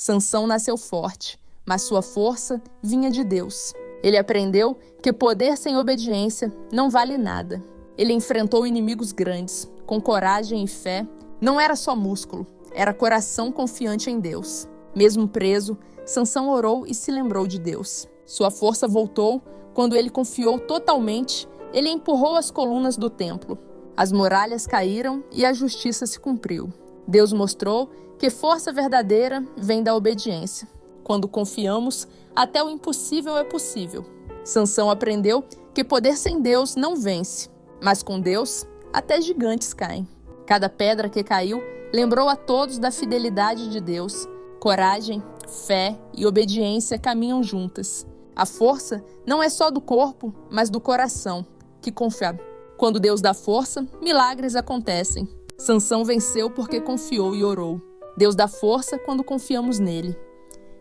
Sansão nasceu forte, mas sua força vinha de Deus. Ele aprendeu que poder sem obediência não vale nada. Ele enfrentou inimigos grandes, com coragem e fé. Não era só músculo, era coração confiante em Deus. Mesmo preso, Sansão orou e se lembrou de Deus. Sua força voltou quando ele confiou totalmente. Ele empurrou as colunas do templo. As muralhas caíram e a justiça se cumpriu. Deus mostrou que força verdadeira vem da obediência. Quando confiamos, até o impossível é possível. Sansão aprendeu que poder sem Deus não vence, mas com Deus, até gigantes caem. Cada pedra que caiu lembrou a todos da fidelidade de Deus. Coragem, fé e obediência caminham juntas. A força não é só do corpo, mas do coração, que confia. Quando Deus dá força, milagres acontecem. Sansão venceu porque confiou e orou. Deus dá força quando confiamos nele.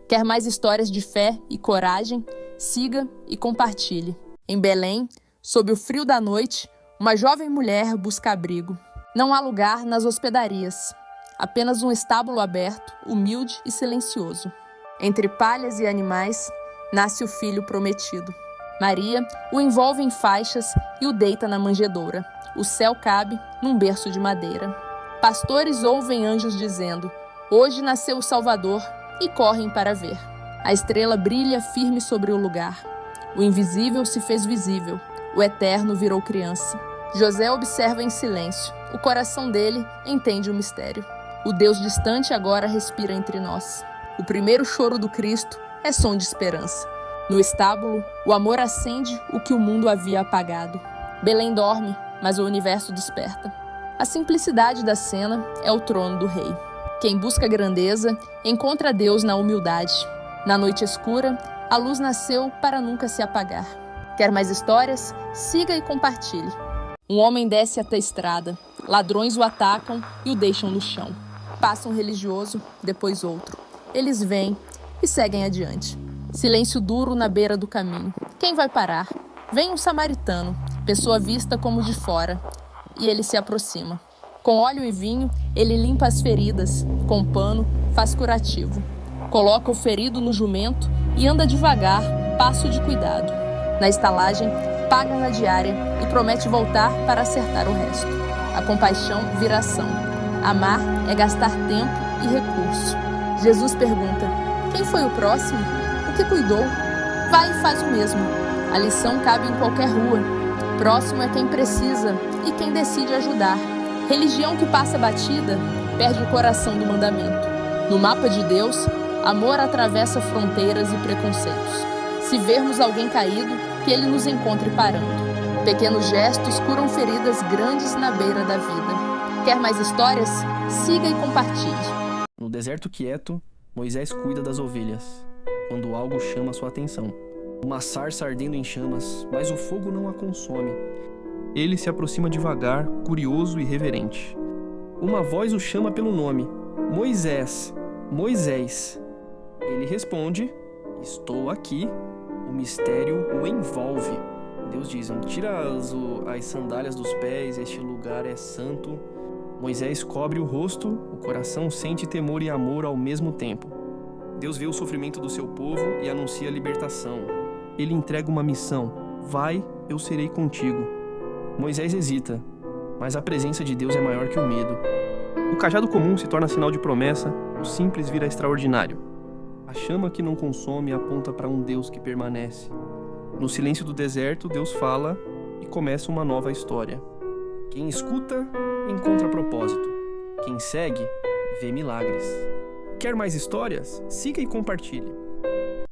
Quer mais histórias de fé e coragem? Siga e compartilhe. Em Belém, sob o frio da noite, uma jovem mulher busca abrigo. Não há lugar nas hospedarias. Apenas um estábulo aberto, humilde e silencioso. Entre palhas e animais, nasce o filho prometido. Maria o envolve em faixas e o deita na manjedoura. O céu cabe num berço de madeira. Pastores ouvem anjos dizendo: hoje nasceu o Salvador, e correm para ver. A estrela brilha firme sobre o lugar. O invisível se fez visível. O eterno virou criança. José observa em silêncio. O coração dele entende o mistério. O Deus distante agora respira entre nós. O primeiro choro do Cristo é som de esperança. No estábulo, o amor acende o que o mundo havia apagado. Belém dorme, mas o universo desperta. A simplicidade da cena é o trono do rei. Quem busca grandeza, encontra Deus na humildade. Na noite escura, a luz nasceu para nunca se apagar. Quer mais histórias? Siga e compartilhe. Um homem desce até a estrada. Ladrões o atacam e o deixam no chão. Passa um religioso, depois outro. Eles vêm e seguem adiante. Silêncio duro na beira do caminho. Quem vai parar? Vem um samaritano, pessoa vista como de fora, e ele se aproxima. Com óleo e vinho, ele limpa as feridas, com pano, faz curativo. Coloca o ferido no jumento e anda devagar, passo de cuidado. Na estalagem, paga na diária e promete voltar para acertar o resto. A compaixão vira ação. Amar é gastar tempo e recurso. Jesus pergunta: quem foi o próximo? O que cuidou? Vai e faz o mesmo. A lição cabe em qualquer rua. Próximo é quem precisa e quem decide ajudar. Religião que passa batida perde o coração do mandamento. No mapa de Deus, amor atravessa fronteiras e preconceitos. Se vermos alguém caído, que ele nos encontre parando. Pequenos gestos curam feridas grandes na beira da vida. Quer mais histórias? Siga e compartilhe. No deserto quieto, Moisés cuida das ovelhas, quando algo chama sua atenção. Uma sarça ardendo em chamas, mas o fogo não a consome. Ele se aproxima devagar, curioso e reverente. Uma voz o chama pelo nome: Moisés, Moisés. Ele responde: estou aqui. O mistério o envolve. Deus diz: tira as sandálias dos pés, este lugar é santo. Moisés cobre o rosto, o coração sente temor e amor ao mesmo tempo. Deus vê o sofrimento do seu povo e anuncia a libertação. Ele entrega uma missão: vai, eu serei contigo. Moisés hesita, mas a presença de Deus é maior que o medo. O cajado comum se torna sinal de promessa, o simples vira extraordinário. A chama que não consome aponta para um Deus que permanece. No silêncio do deserto, Deus fala e começa uma nova história. Quem escuta, encontra propósito. Quem segue, vê milagres. Quer mais histórias? Siga e compartilhe.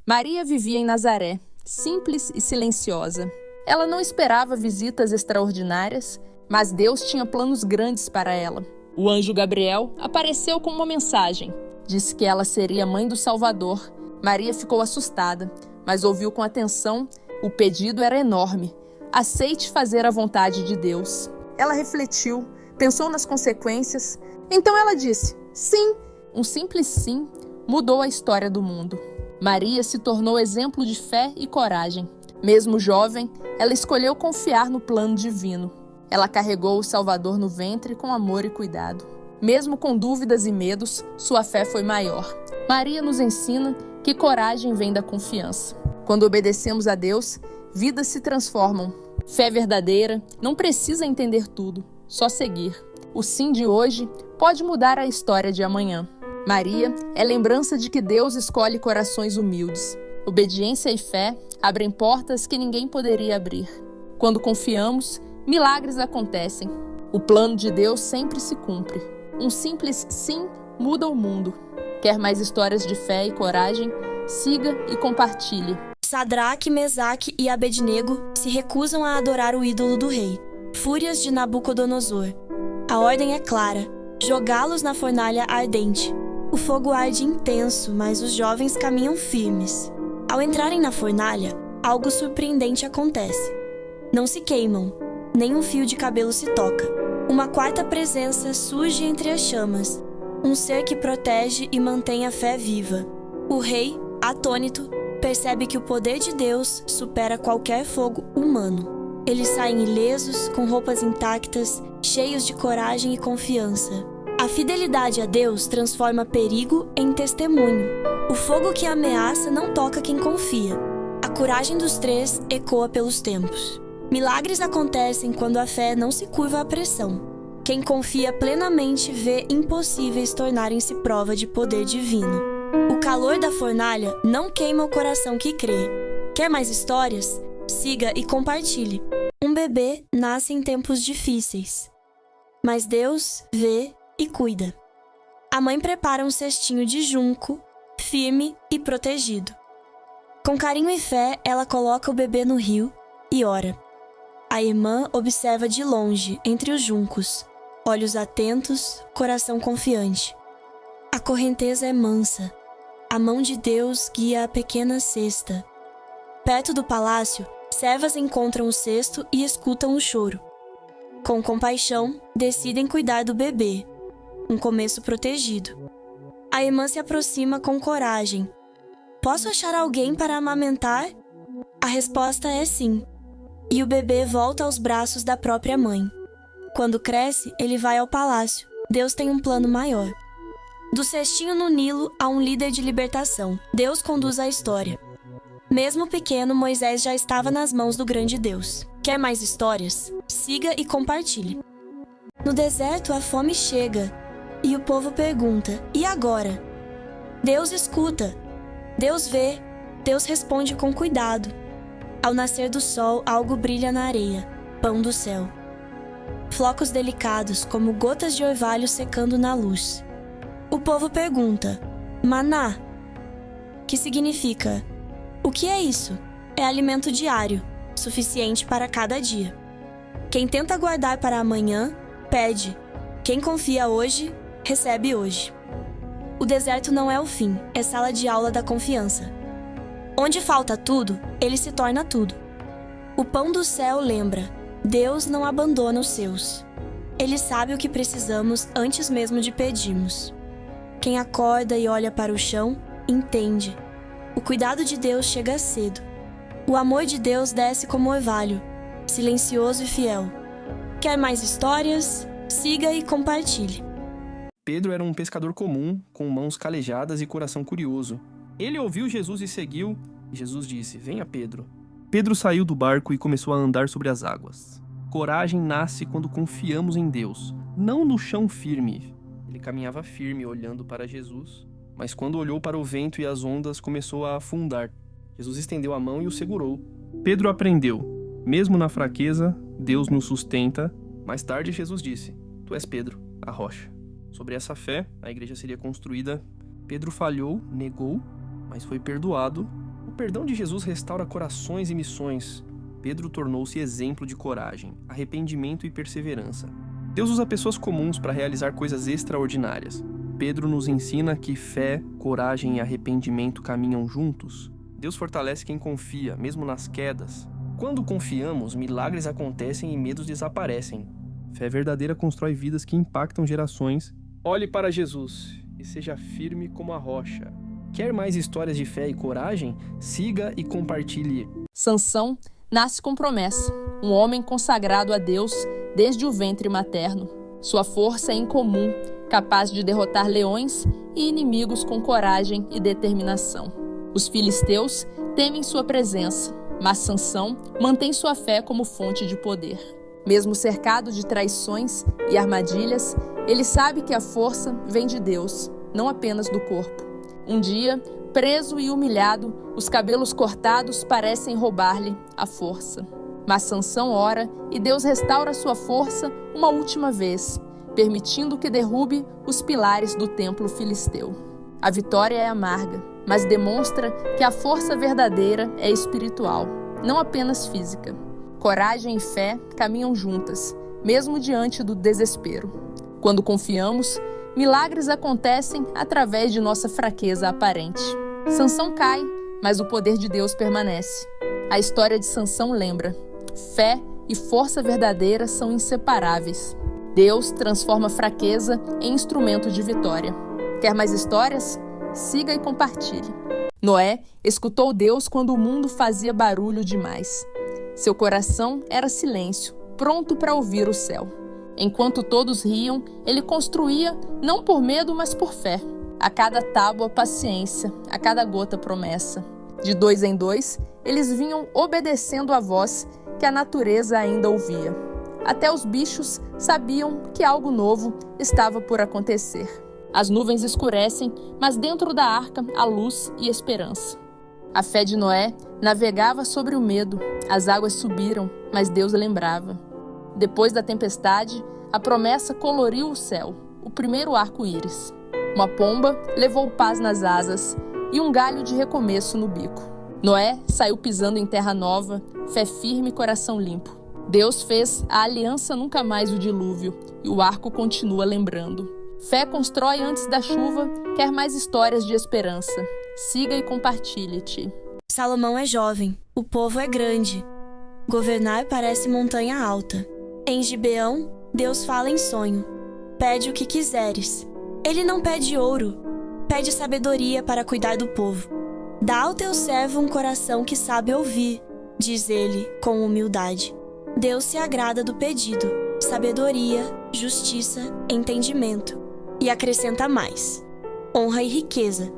Maria vivia em Nazaré, simples e silenciosa. Ela não esperava visitas extraordinárias, mas Deus tinha planos grandes para ela. O anjo Gabriel apareceu com uma mensagem. Disse que ela seria mãe do Salvador. Maria ficou assustada, mas ouviu com atenção. O pedido era enorme. Aceite fazer a vontade de Deus. Ela refletiu, pensou nas consequências. Então ela disse: sim. Um simples sim mudou a história do mundo. Maria se tornou exemplo de fé e coragem. Mesmo jovem, ela escolheu confiar no plano divino. Ela carregou o Salvador no ventre com amor e cuidado. Mesmo com dúvidas e medos, sua fé foi maior. Maria nos ensina que coragem vem da confiança. Quando obedecemos a Deus, vidas se transformam. Fé verdadeira não precisa entender tudo, só seguir. O sim de hoje pode mudar a história de amanhã. Maria é lembrança de que Deus escolhe corações humildes. Obediência e fé abrem portas que ninguém poderia abrir. Quando confiamos, milagres acontecem. O plano de Deus sempre se cumpre. Um simples sim muda o mundo. Quer mais histórias de fé e coragem? Siga e compartilhe. Sadraque, Mesaque e Abednego se recusam a adorar o ídolo do rei. Fúrias de Nabucodonosor. A ordem é clara: jogá-los na fornalha ardente. O fogo arde intenso, mas os jovens caminham firmes. Ao entrarem na fornalha, algo surpreendente acontece. Não se queimam, nem um fio de cabelo se toca. Uma quarta presença surge entre as chamas, um ser que protege e mantém a fé viva. O rei, atônito, percebe que o poder de Deus supera qualquer fogo humano. Eles saem ilesos, com roupas intactas, cheios de coragem e confiança. A fidelidade a Deus transforma perigo em testemunho. O fogo que ameaça não toca quem confia. A coragem dos três ecoa pelos tempos. Milagres acontecem quando a fé não se curva à pressão. Quem confia plenamente vê impossíveis tornarem-se prova de poder divino. O calor da fornalha não queima o coração que crê. Quer mais histórias? Siga e compartilhe. Um bebê nasce em tempos difíceis, mas Deus vê e cuida. A mãe prepara um cestinho de junco, firme e protegido. Com carinho e fé, ela coloca o bebê no rio e ora. A irmã observa de longe, entre os juncos, olhos atentos, coração confiante. A correnteza é mansa. A mão de Deus guia a pequena cesta. Perto do palácio, servas encontram o cesto e escutam o choro. Com compaixão, decidem cuidar do bebê, um começo protegido. A irmã se aproxima com coragem. Posso achar alguém para amamentar? A resposta é sim. E o bebê volta aos braços da própria mãe. Quando cresce, ele vai ao palácio. Deus tem um plano maior. Do cestinho no Nilo a um líder de libertação, Deus conduz a história. Mesmo pequeno, Moisés já estava nas mãos do grande Deus. Quer mais histórias? Siga e compartilhe. No deserto, a fome chega e o povo pergunta: e agora? Deus escuta. Deus vê. Deus responde com cuidado. Ao nascer do sol, algo brilha na areia, pão do céu. Flocos delicados, como gotas de orvalho secando na luz. O povo pergunta: maná, que significa: o que é isso? É alimento diário, suficiente para cada dia. Quem tenta guardar para amanhã, perde. Quem confia hoje, recebe hoje. O deserto não é o fim, é sala de aula da confiança. Onde falta tudo, ele se torna tudo. O pão do céu lembra: Deus não abandona os seus. Ele sabe o que precisamos antes mesmo de pedirmos. Quem acorda e olha para o chão, entende. O cuidado de Deus chega cedo. O amor de Deus desce como orvalho, silencioso e fiel. Quer mais histórias? Siga e compartilhe. Pedro era um pescador comum, com mãos calejadas e coração curioso. Ele ouviu Jesus e seguiu, e Jesus disse: venha, Pedro. Pedro saiu do barco e começou a andar sobre as águas. Coragem nasce quando confiamos em Deus, não no chão firme. Ele caminhava firme, olhando para Jesus, mas quando olhou para o vento e as ondas, começou a afundar. Jesus estendeu a mão e o segurou. Pedro aprendeu: mesmo na fraqueza, Deus nos sustenta. Mais tarde, Jesus disse: tu és Pedro, a rocha. Sobre essa fé, a igreja seria construída. Pedro falhou, negou, mas foi perdoado. O perdão de Jesus restaura corações e missões. Pedro tornou-se exemplo de coragem, arrependimento e perseverança. Deus usa pessoas comuns para realizar coisas extraordinárias. Pedro nos ensina que fé, coragem e arrependimento caminham juntos. Deus fortalece quem confia, mesmo nas quedas. Quando confiamos, milagres acontecem e medos desaparecem. Fé verdadeira constrói vidas que impactam gerações. Olhe para Jesus e seja firme como a rocha. Quer mais histórias de fé e coragem? Siga e compartilhe. Sansão nasce com promessa, um homem consagrado a Deus desde o ventre materno. Sua força é incomum, capaz de derrotar leões e inimigos com coragem e determinação. Os filisteus temem sua presença, mas Sansão mantém sua fé como fonte de poder. Mesmo cercado de traições e armadilhas, ele sabe que a força vem de Deus, não apenas do corpo. Um dia, preso e humilhado, os cabelos cortados parecem roubar-lhe a força. Mas Sansão ora e Deus restaura sua força uma última vez, permitindo que derrube os pilares do templo filisteu. A vitória é amarga, mas demonstra que a força verdadeira é espiritual, não apenas física. Coragem e fé caminham juntas, mesmo diante do desespero. Quando confiamos, milagres acontecem através de nossa fraqueza aparente. Sansão cai, mas o poder de Deus permanece. A história de Sansão lembra: fé e força verdadeira são inseparáveis. Deus transforma fraqueza em instrumento de vitória. Quer mais histórias? Siga e compartilhe. Noé escutou Deus quando o mundo fazia barulho demais. Seu coração era silêncio, pronto para ouvir o céu. Enquanto todos riam, ele construía, não por medo, mas por fé. A cada tábua, paciência, a cada gota, promessa. De 2 em 2, eles vinham obedecendo a voz que a natureza ainda ouvia. Até os bichos sabiam que algo novo estava por acontecer. As nuvens escurecem, mas dentro da arca há luz e esperança. A fé de Noé navegava sobre o medo. As águas subiram, mas Deus lembrava. Depois da tempestade, a promessa coloriu o céu, o primeiro arco-íris. Uma pomba levou paz nas asas e um galho de recomeço no bico. Noé saiu pisando em terra nova, fé firme e coração limpo. Deus fez a aliança nunca mais o dilúvio e o arco continua lembrando. Fé constrói antes da chuva, quer mais histórias de esperança. Siga e compartilhe-te. Salomão é jovem, o povo é grande. Governar parece montanha alta. Em Gibeão, Deus fala em sonho. Pede o que quiseres. Ele não pede ouro, pede sabedoria para cuidar do povo. Dá ao teu servo um coração que sabe ouvir, diz ele com humildade. Deus se agrada do pedido, sabedoria, justiça, entendimento. E acrescenta mais: honra e riqueza,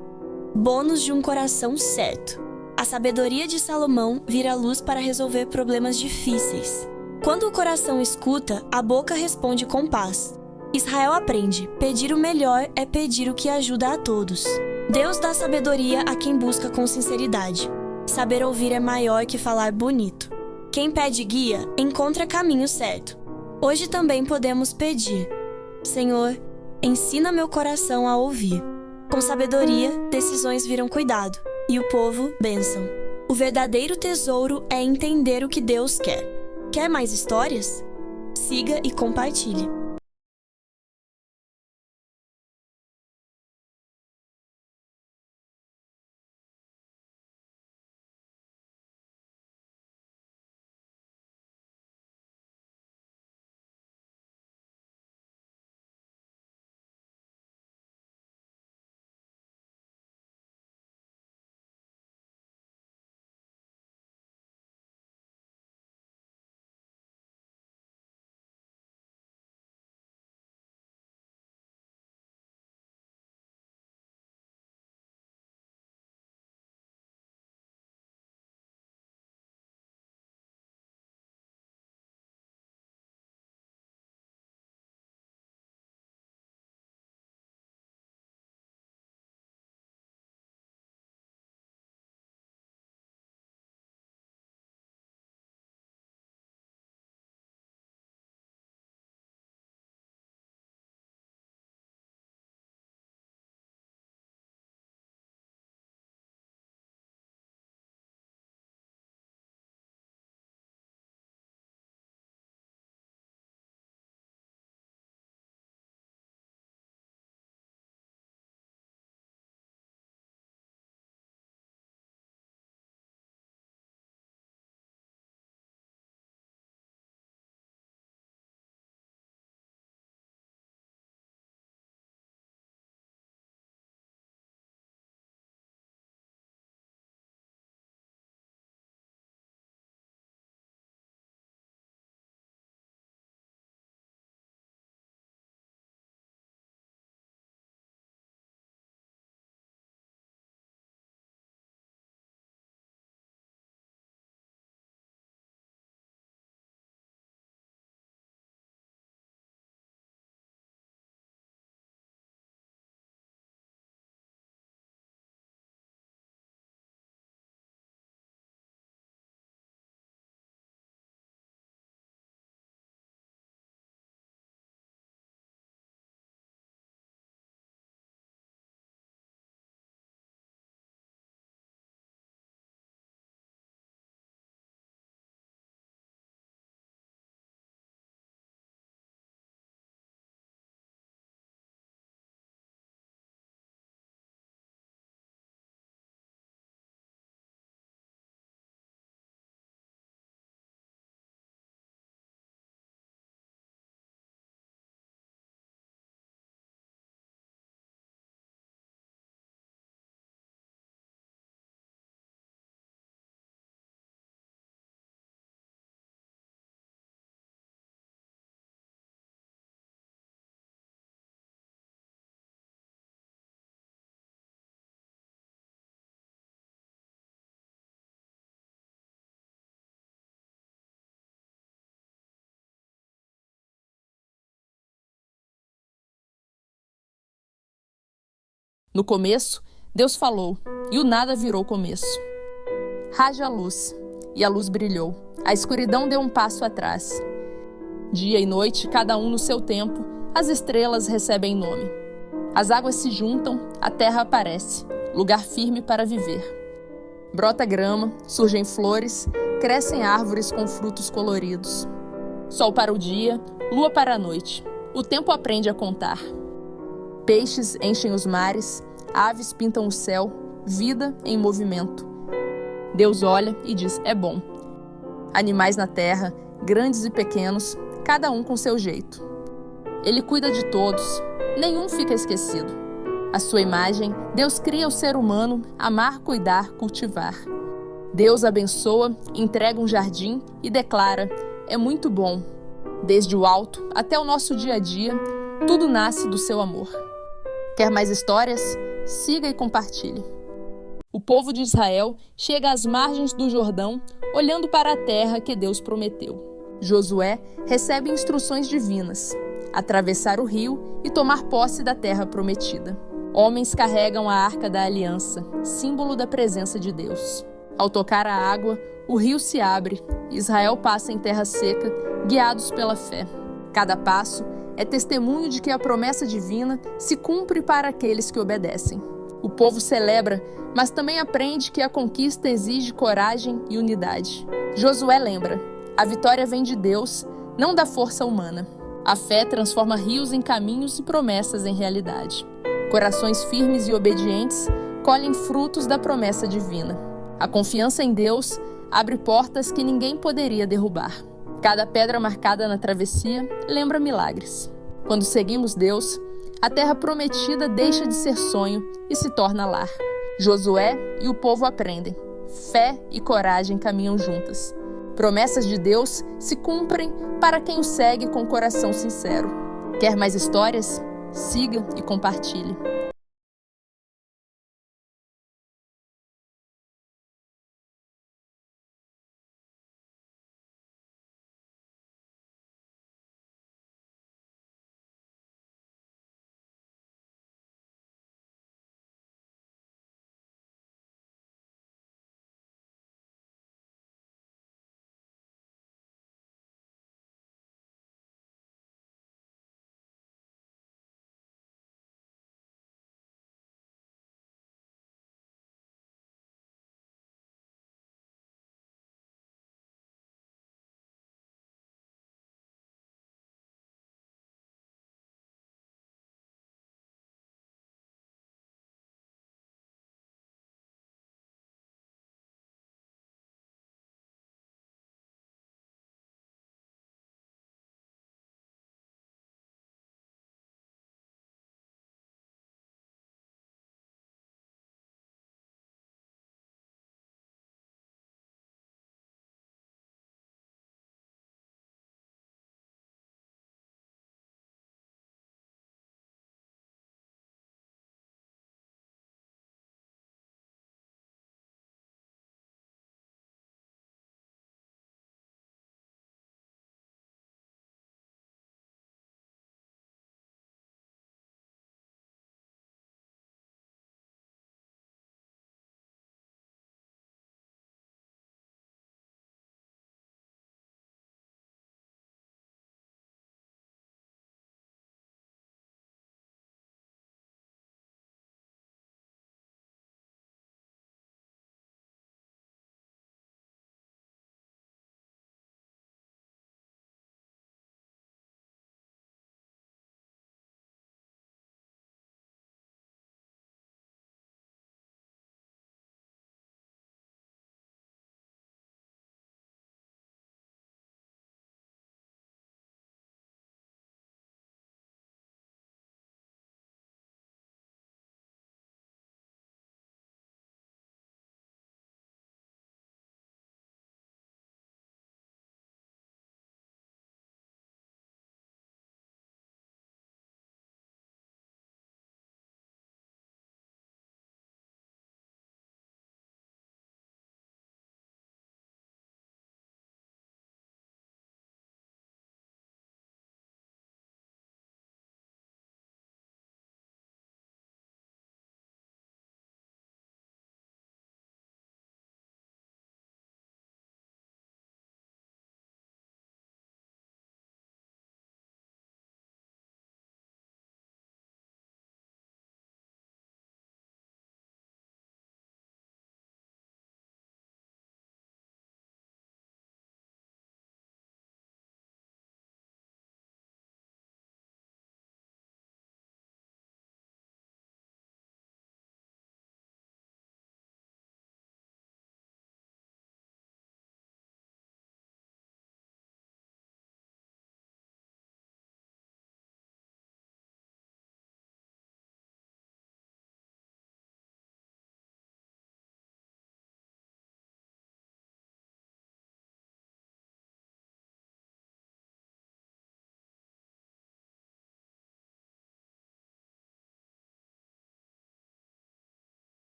bônus de um coração certo. A sabedoria de Salomão vira luz para resolver problemas difíceis. Quando o coração escuta, a boca responde com paz. Israel aprende: pedir o melhor é pedir o que ajuda a todos. Deus dá sabedoria a quem busca com sinceridade. Saber ouvir é maior que falar bonito. Quem pede guia, encontra caminho certo. Hoje também podemos pedir: Senhor, ensina meu coração a ouvir. Com sabedoria, decisões viram cuidado, e o povo, bênção. O verdadeiro tesouro é entender o que Deus quer. Quer mais histórias? Siga e compartilhe. No começo, Deus falou, e o nada virou começo. Haja a luz, e a luz brilhou. A escuridão deu um passo atrás. Dia e noite, cada um no seu tempo, as estrelas recebem nome. As águas se juntam, a terra aparece, lugar firme para viver. Brota grama, surgem flores, crescem árvores com frutos coloridos. Sol para o dia, lua para a noite. O tempo aprende a contar. Peixes enchem os mares, aves pintam o céu, vida em movimento. Deus olha e diz, é bom. Animais na terra, grandes e pequenos, cada um com seu jeito. Ele cuida de todos, nenhum fica esquecido. À sua imagem, Deus cria o ser humano, amar, cuidar, cultivar. Deus abençoa, entrega um jardim e declara, é muito bom. Desde o alto até o nosso dia a dia, tudo nasce do seu amor. Quer mais histórias? Siga e compartilhe. O povo de Israel chega às margens do Jordão, olhando para a terra que Deus prometeu. Josué recebe instruções divinas, atravessar o rio e tomar posse da terra prometida. Homens carregam a Arca da Aliança, símbolo da presença de Deus. Ao tocar a água, o rio se abre, Israel passa em terra seca, guiados pela fé. Cada passo é testemunho de que a promessa divina se cumpre para aqueles que obedecem. O povo celebra, mas também aprende que a conquista exige coragem e unidade. Josué lembra, a vitória vem de Deus, não da força humana. A fé transforma rios em caminhos e promessas em realidade. Corações firmes e obedientes colhem frutos da promessa divina. A confiança em Deus abre portas que ninguém poderia derrubar. Cada pedra marcada na travessia lembra milagres. Quando seguimos Deus, a terra prometida deixa de ser sonho e se torna lar. Josué e o povo aprendem. Fé e coragem caminham juntas. Promessas de Deus se cumprem para quem o segue com coração sincero. Quer mais histórias? Siga e compartilhe.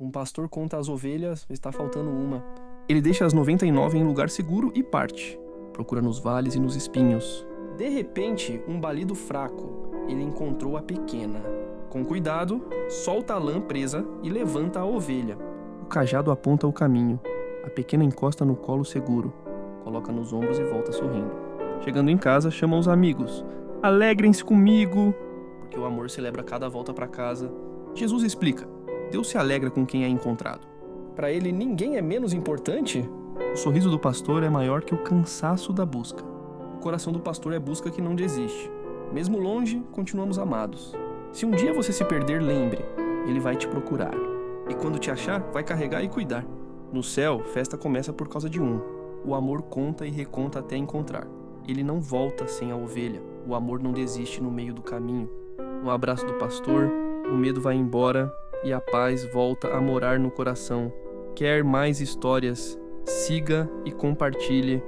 Um pastor conta às ovelhas, está faltando uma. Ele deixa as 99 em lugar seguro e parte. Procura nos vales e nos espinhos. De repente, um balido fraco. Ele encontrou a pequena. Com cuidado, solta a lã presa e levanta a ovelha. O cajado aponta o caminho. A pequena encosta no colo seguro. Coloca nos ombros e volta sorrindo. Chegando em casa, chama os amigos. Alegrem-se comigo! Porque o amor celebra cada volta para casa. Jesus explica. Deus se alegra com quem é encontrado. Para ele, ninguém é menos importante? O sorriso do pastor é maior que o cansaço da busca. O coração do pastor é busca que não desiste. Mesmo longe, continuamos amados. Se um dia você se perder, lembre, ele vai te procurar. E quando te achar, vai carregar e cuidar. No céu, festa começa por causa de um. O amor conta e reconta até encontrar. Ele não volta sem a ovelha. O amor não desiste no meio do caminho. No abraço do pastor, o medo vai embora e a paz volta a morar no coração. Quer mais histórias? Siga e compartilhe.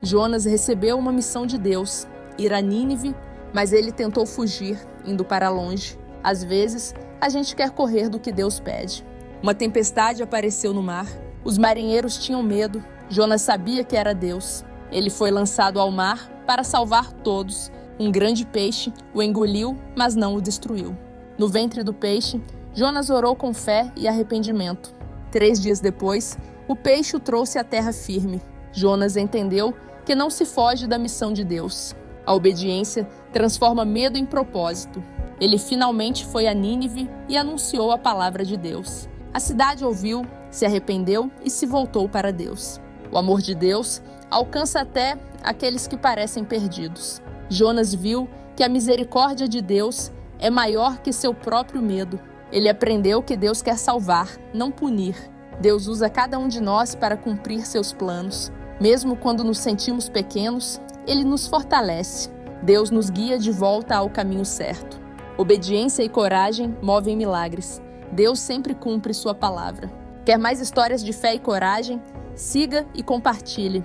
Jonas recebeu uma missão de Deus, ir a Nínive, mas ele tentou fugir, indo para longe. Às vezes, a gente quer correr do que Deus pede. Uma tempestade apareceu no mar. Os marinheiros tinham medo. Jonas sabia que era Deus. Ele foi lançado ao mar para salvar todos. Um grande peixe o engoliu, mas não o destruiu. No ventre do peixe, Jonas orou com fé e arrependimento. 3 dias depois, o peixe o trouxe à terra firme. Jonas entendeu que não se foge da missão de Deus. A obediência transforma medo em propósito. Ele finalmente foi a Nínive e anunciou a palavra de Deus. A cidade ouviu, se arrependeu e se voltou para Deus. O amor de Deus alcança até aqueles que parecem perdidos. Jonas viu que a misericórdia de Deus é maior que seu próprio medo. Ele aprendeu que Deus quer salvar, não punir. Deus usa cada um de nós para cumprir seus planos. Mesmo quando nos sentimos pequenos, Ele nos fortalece. Deus nos guia de volta ao caminho certo. Obediência e coragem movem milagres. Deus sempre cumpre sua palavra. Quer mais histórias de fé e coragem? Siga e compartilhe.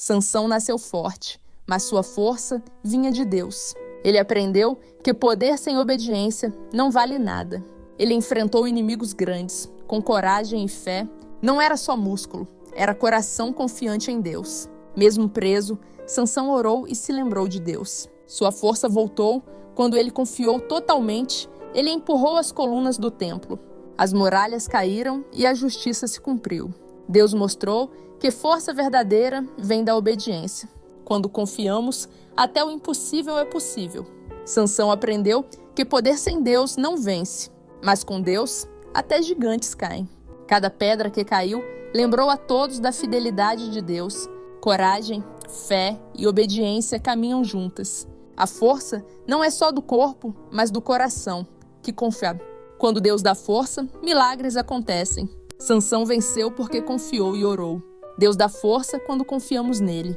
Sansão nasceu forte, mas sua força vinha de Deus. Ele aprendeu que poder sem obediência não vale nada. Ele enfrentou inimigos grandes, com coragem e fé. Não era só músculo, era coração confiante em Deus. Mesmo preso, Sansão orou e se lembrou de Deus. Sua força voltou quando ele confiou totalmente. Ele empurrou as colunas do templo. As muralhas caíram e a justiça se cumpriu. Deus mostrou que força verdadeira vem da obediência. Quando confiamos, até o impossível é possível. Sansão aprendeu que poder sem Deus não vence, mas com Deus, até gigantes caem. Cada pedra que caiu lembrou a todos da fidelidade de Deus. Coragem, fé e obediência caminham juntas. A força não é só do corpo, mas do coração, que confia. Quando Deus dá força, milagres acontecem. Sansão venceu porque confiou e orou. Deus dá força quando confiamos nele.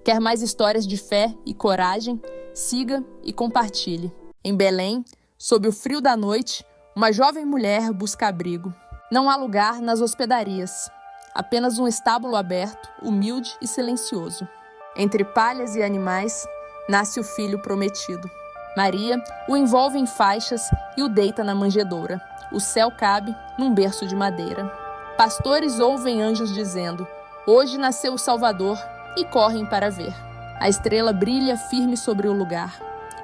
Quer mais histórias de fé e coragem? Siga e compartilhe. Em Belém, sob o frio da noite, uma jovem mulher busca abrigo. Não há lugar nas hospedarias. Apenas um estábulo aberto, humilde e silencioso. Entre palhas e animais, nasce o filho prometido. Maria o envolve em faixas e o deita na manjedoura. O céu cabe num berço de madeira. Pastores ouvem anjos dizendo: hoje nasceu o Salvador, e correm para ver. A estrela brilha firme sobre o lugar.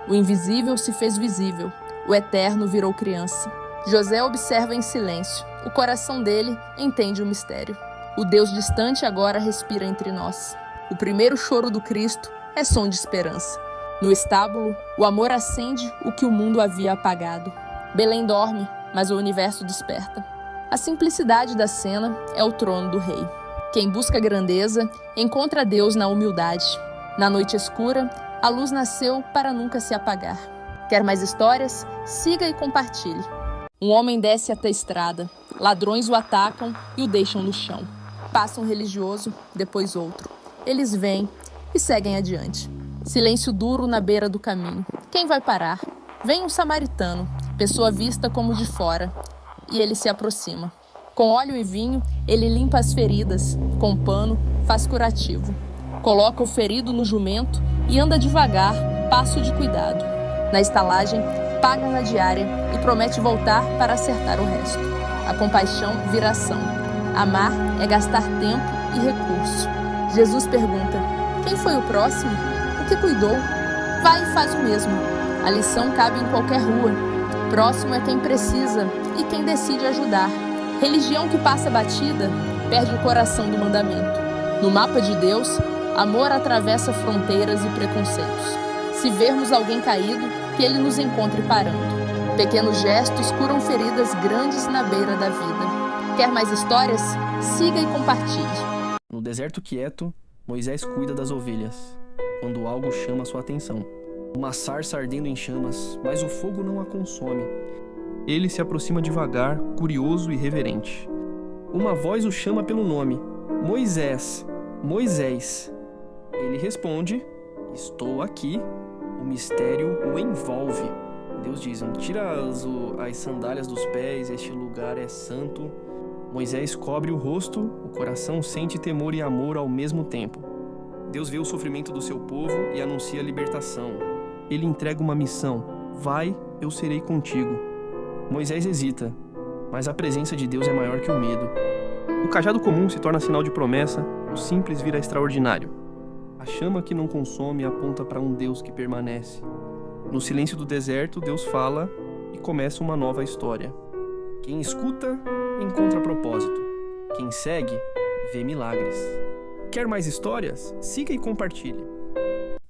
O invisível se fez visível. O eterno virou criança. José observa em silêncio. O coração dele entende o mistério. O Deus distante agora respira entre nós. O primeiro choro do Cristo é som de esperança. No estábulo, o amor acende o que o mundo havia apagado. Belém dorme, mas o universo desperta. A simplicidade da cena é o trono do rei. Quem busca grandeza encontra Deus na humildade. Na noite escura, a luz nasceu para nunca se apagar. Quer mais histórias? Siga e compartilhe. Um homem desce até a estrada. Ladrões o atacam e o deixam no chão. Passa um religioso, depois outro. Eles vêm e seguem adiante. Silêncio duro na beira do caminho. Quem vai parar? Vem um samaritano, pessoa vista como de fora, e ele se aproxima. Com óleo e vinho, ele limpa as feridas, com pano, faz curativo. Coloca o ferido no jumento e anda devagar, passo de cuidado. Na estalagem, paga na diária e promete voltar para acertar o resto. A compaixão vira ação. Amar é gastar tempo e recurso. Jesus pergunta: quem foi o próximo? O que cuidou? Vai e faz o mesmo. A lição cabe em qualquer rua. Próximo é quem precisa e quem decide ajudar. Religião que passa batida perde o coração do mandamento. No mapa de Deus, amor atravessa fronteiras e preconceitos. Se vermos alguém caído, que ele nos encontre parando. Pequenos gestos curam feridas grandes na beira da vida. Quer mais histórias? Siga e compartilhe. No deserto quieto, Moisés cuida das ovelhas, quando algo chama sua atenção. Uma sarça ardendo em chamas, mas o fogo não a consome. Ele se aproxima devagar, curioso e reverente. Uma voz o chama pelo nome: Moisés, Moisés. Ele responde: estou aqui. O mistério o envolve. Deus diz: tira as sandálias dos pés, este lugar é santo. Moisés cobre o rosto, o coração sente temor e amor ao mesmo tempo. Deus vê o sofrimento do seu povo e anuncia a libertação. Ele entrega uma missão: vai, eu serei contigo. Moisés hesita, mas a presença de Deus é maior que o medo. O cajado comum se torna sinal de promessa, o simples vira extraordinário. A chama que não consome aponta para um Deus que permanece. No silêncio do deserto, Deus fala e começa uma nova história. Quem escuta, encontra propósito. Quem segue, vê milagres. Quer mais histórias? Siga e compartilhe.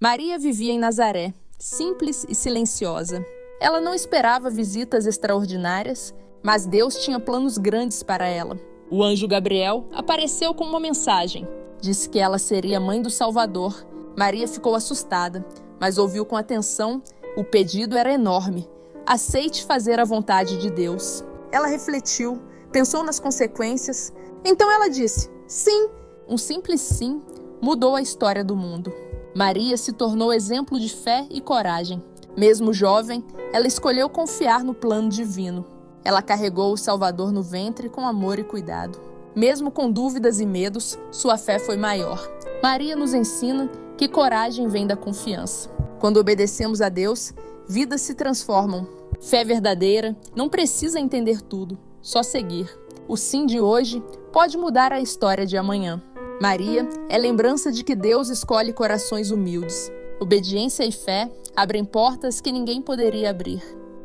Maria vivia em Nazaré, simples e silenciosa. Ela não esperava visitas extraordinárias, mas Deus tinha planos grandes para ela. O anjo Gabriel apareceu com uma mensagem. Disse que ela seria mãe do Salvador. Maria ficou assustada, mas ouviu com atenção. O pedido era enorme. Aceite fazer a vontade de Deus. Ela refletiu, pensou nas consequências. Então ela disse: sim. Um simples sim mudou a história do mundo. Maria se tornou exemplo de fé e coragem. Mesmo jovem, ela escolheu confiar no plano divino. Ela carregou o Salvador no ventre com amor e cuidado. Mesmo com dúvidas e medos, sua fé foi maior. Maria nos ensina que coragem vem da confiança. Quando obedecemos a Deus, vidas se transformam. Fé verdadeira não precisa entender tudo, só seguir. O sim de hoje pode mudar a história de amanhã. Maria é lembrança de que Deus escolhe corações humildes. Obediência e fé abrem portas que ninguém poderia abrir.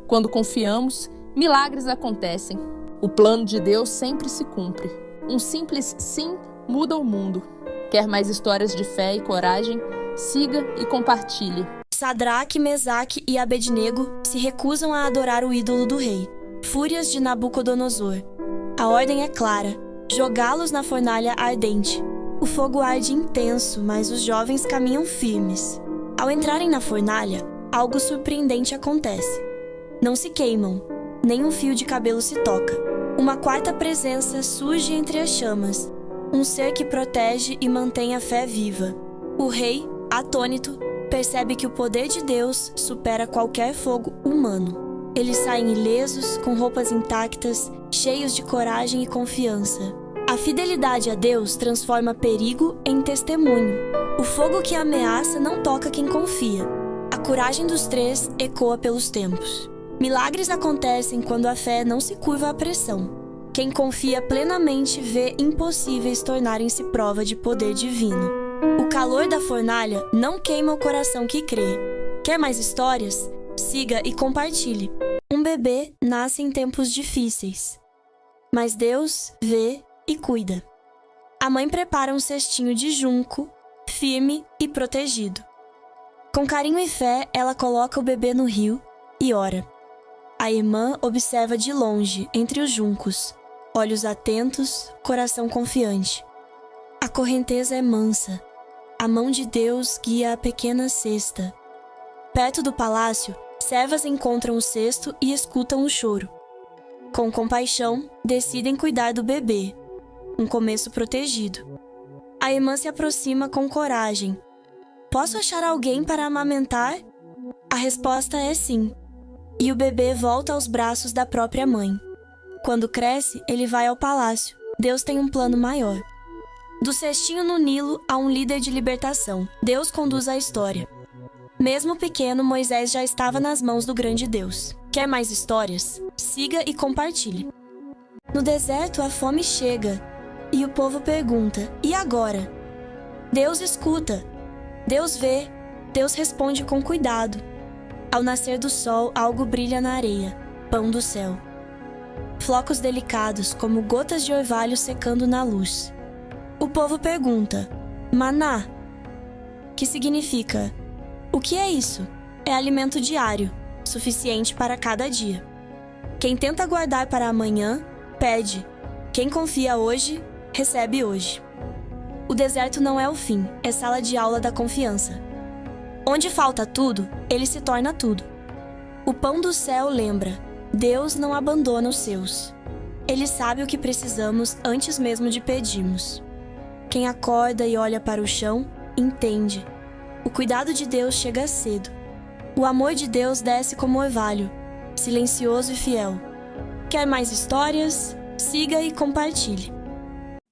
Quando confiamos, milagres acontecem. O plano de Deus sempre se cumpre. Um simples sim muda o mundo. Quer mais histórias de fé e coragem? Siga e compartilhe. Sadraque, Mesaque e Abednego se recusam a adorar o ídolo do rei. Fúrias de Nabucodonosor. A ordem é clara: jogá-los na fornalha ardente. O fogo arde intenso, mas os jovens caminham firmes. Ao entrarem na fornalha, algo surpreendente acontece. Não se queimam, nem um fio de cabelo se toca. Uma quarta presença surge entre as chamas, um ser que protege e mantém a fé viva. O rei, atônito, percebe que o poder de Deus supera qualquer fogo humano. Eles saem ilesos, com roupas intactas, cheios de coragem e confiança. A fidelidade a Deus transforma perigo em testemunho. O fogo que ameaça não toca quem confia. A coragem dos três ecoa pelos tempos. Milagres acontecem quando a fé não se curva à pressão. Quem confia plenamente vê impossíveis tornarem-se prova de poder divino. O calor da fornalha não queima o coração que crê. Quer mais histórias? Siga e compartilhe. Um bebê nasce em tempos difíceis, mas Deus vê e cuida. A mãe prepara um cestinho de junco, firme e protegido. Com carinho e fé, ela coloca o bebê no rio e ora. A irmã observa de longe, entre os juncos, olhos atentos, coração confiante. A correnteza é mansa. A mão de Deus guia a pequena cesta. Perto do palácio, servas encontram o cesto e escutam o choro. Com compaixão, decidem cuidar do bebê, um começo protegido. A irmã se aproxima com coragem. Posso achar alguém para amamentar? A resposta é sim. E o bebê volta aos braços da própria mãe. Quando cresce, ele vai ao palácio. Deus tem um plano maior. Do cestinho no Nilo a um líder de libertação, Deus conduz a história. Mesmo pequeno, Moisés já estava nas mãos do grande Deus. Quer mais histórias? Siga e compartilhe. No deserto, a fome chega e o povo pergunta: e agora? Deus escuta, Deus vê, Deus responde com cuidado. Ao nascer do sol, algo brilha na areia, pão do céu. Flocos delicados, como gotas de orvalho secando na luz. O povo pergunta: maná, que significa: o que é isso? É alimento diário, suficiente para cada dia. Quem tenta guardar para amanhã, perde. Quem confia hoje, recebe hoje. O deserto não é o fim, é sala de aula da confiança. Onde falta tudo, ele se torna tudo. O pão do céu lembra: Deus não abandona os seus. Ele sabe o que precisamos antes mesmo de pedirmos. Quem acorda e olha para o chão, entende. O cuidado de Deus chega cedo. O amor de Deus desce como orvalho, silencioso e fiel. Quer mais histórias? Siga e compartilhe.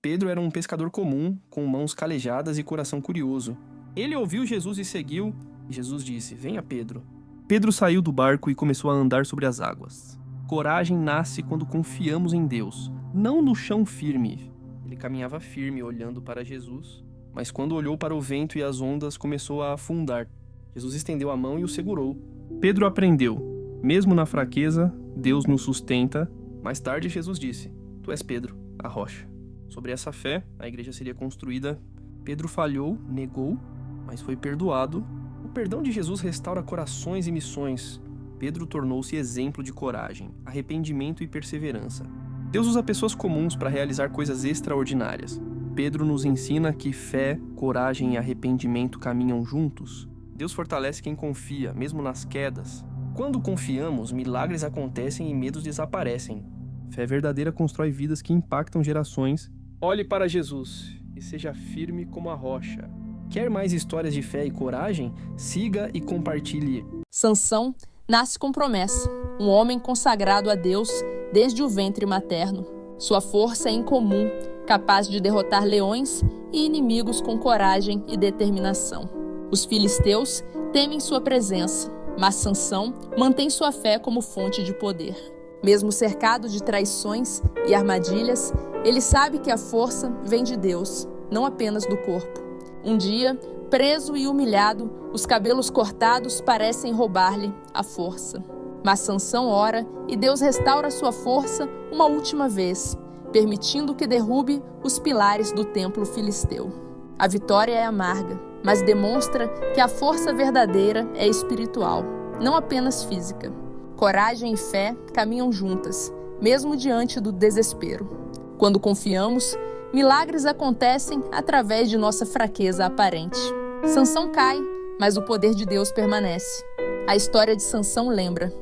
Pedro era um pescador comum, com mãos calejadas e coração curioso. Ele ouviu Jesus e seguiu, e Jesus disse: venha, Pedro. Pedro saiu do barco e começou a andar sobre as águas. Coragem nasce quando confiamos em Deus, não no chão firme. Ele caminhava firme, olhando para Jesus, mas quando olhou para o vento e as ondas, começou a afundar. Jesus estendeu a mão e o segurou. Pedro aprendeu: mesmo na fraqueza, Deus nos sustenta. Mais tarde, Jesus disse: tu és Pedro, a rocha. Sobre essa fé, a igreja seria construída. Pedro falhou, negou, mas foi perdoado. O perdão de Jesus restaura corações e missões. Pedro tornou-se exemplo de coragem, arrependimento e perseverança. Deus usa pessoas comuns para realizar coisas extraordinárias. Pedro nos ensina que fé, coragem e arrependimento caminham juntos. Deus fortalece quem confia, mesmo nas quedas. Quando confiamos, milagres acontecem e medos desaparecem. Fé verdadeira constrói vidas que impactam gerações. Olhe para Jesus e seja firme como a rocha. Quer mais histórias de fé e coragem? Siga e compartilhe. Sansão nasce com promessa, um homem consagrado a Deus desde o ventre materno. Sua força é incomum, capaz de derrotar leões e inimigos com coragem e determinação. Os filisteus temem sua presença, mas Sansão mantém sua fé como fonte de poder. Mesmo cercado de traições e armadilhas, ele sabe que a força vem de Deus, não apenas do corpo. Um dia, preso e humilhado, os cabelos cortados parecem roubar-lhe a força. Mas Sansão ora e Deus restaura sua força uma última vez, permitindo que derrube os pilares do templo filisteu. A vitória é amarga, mas demonstra que a força verdadeira é espiritual, não apenas física. Coragem e fé caminham juntas, mesmo diante do desespero. Quando confiamos, milagres acontecem através de nossa fraqueza aparente. Sansão cai, mas o poder de Deus permanece. A história de Sansão lembra: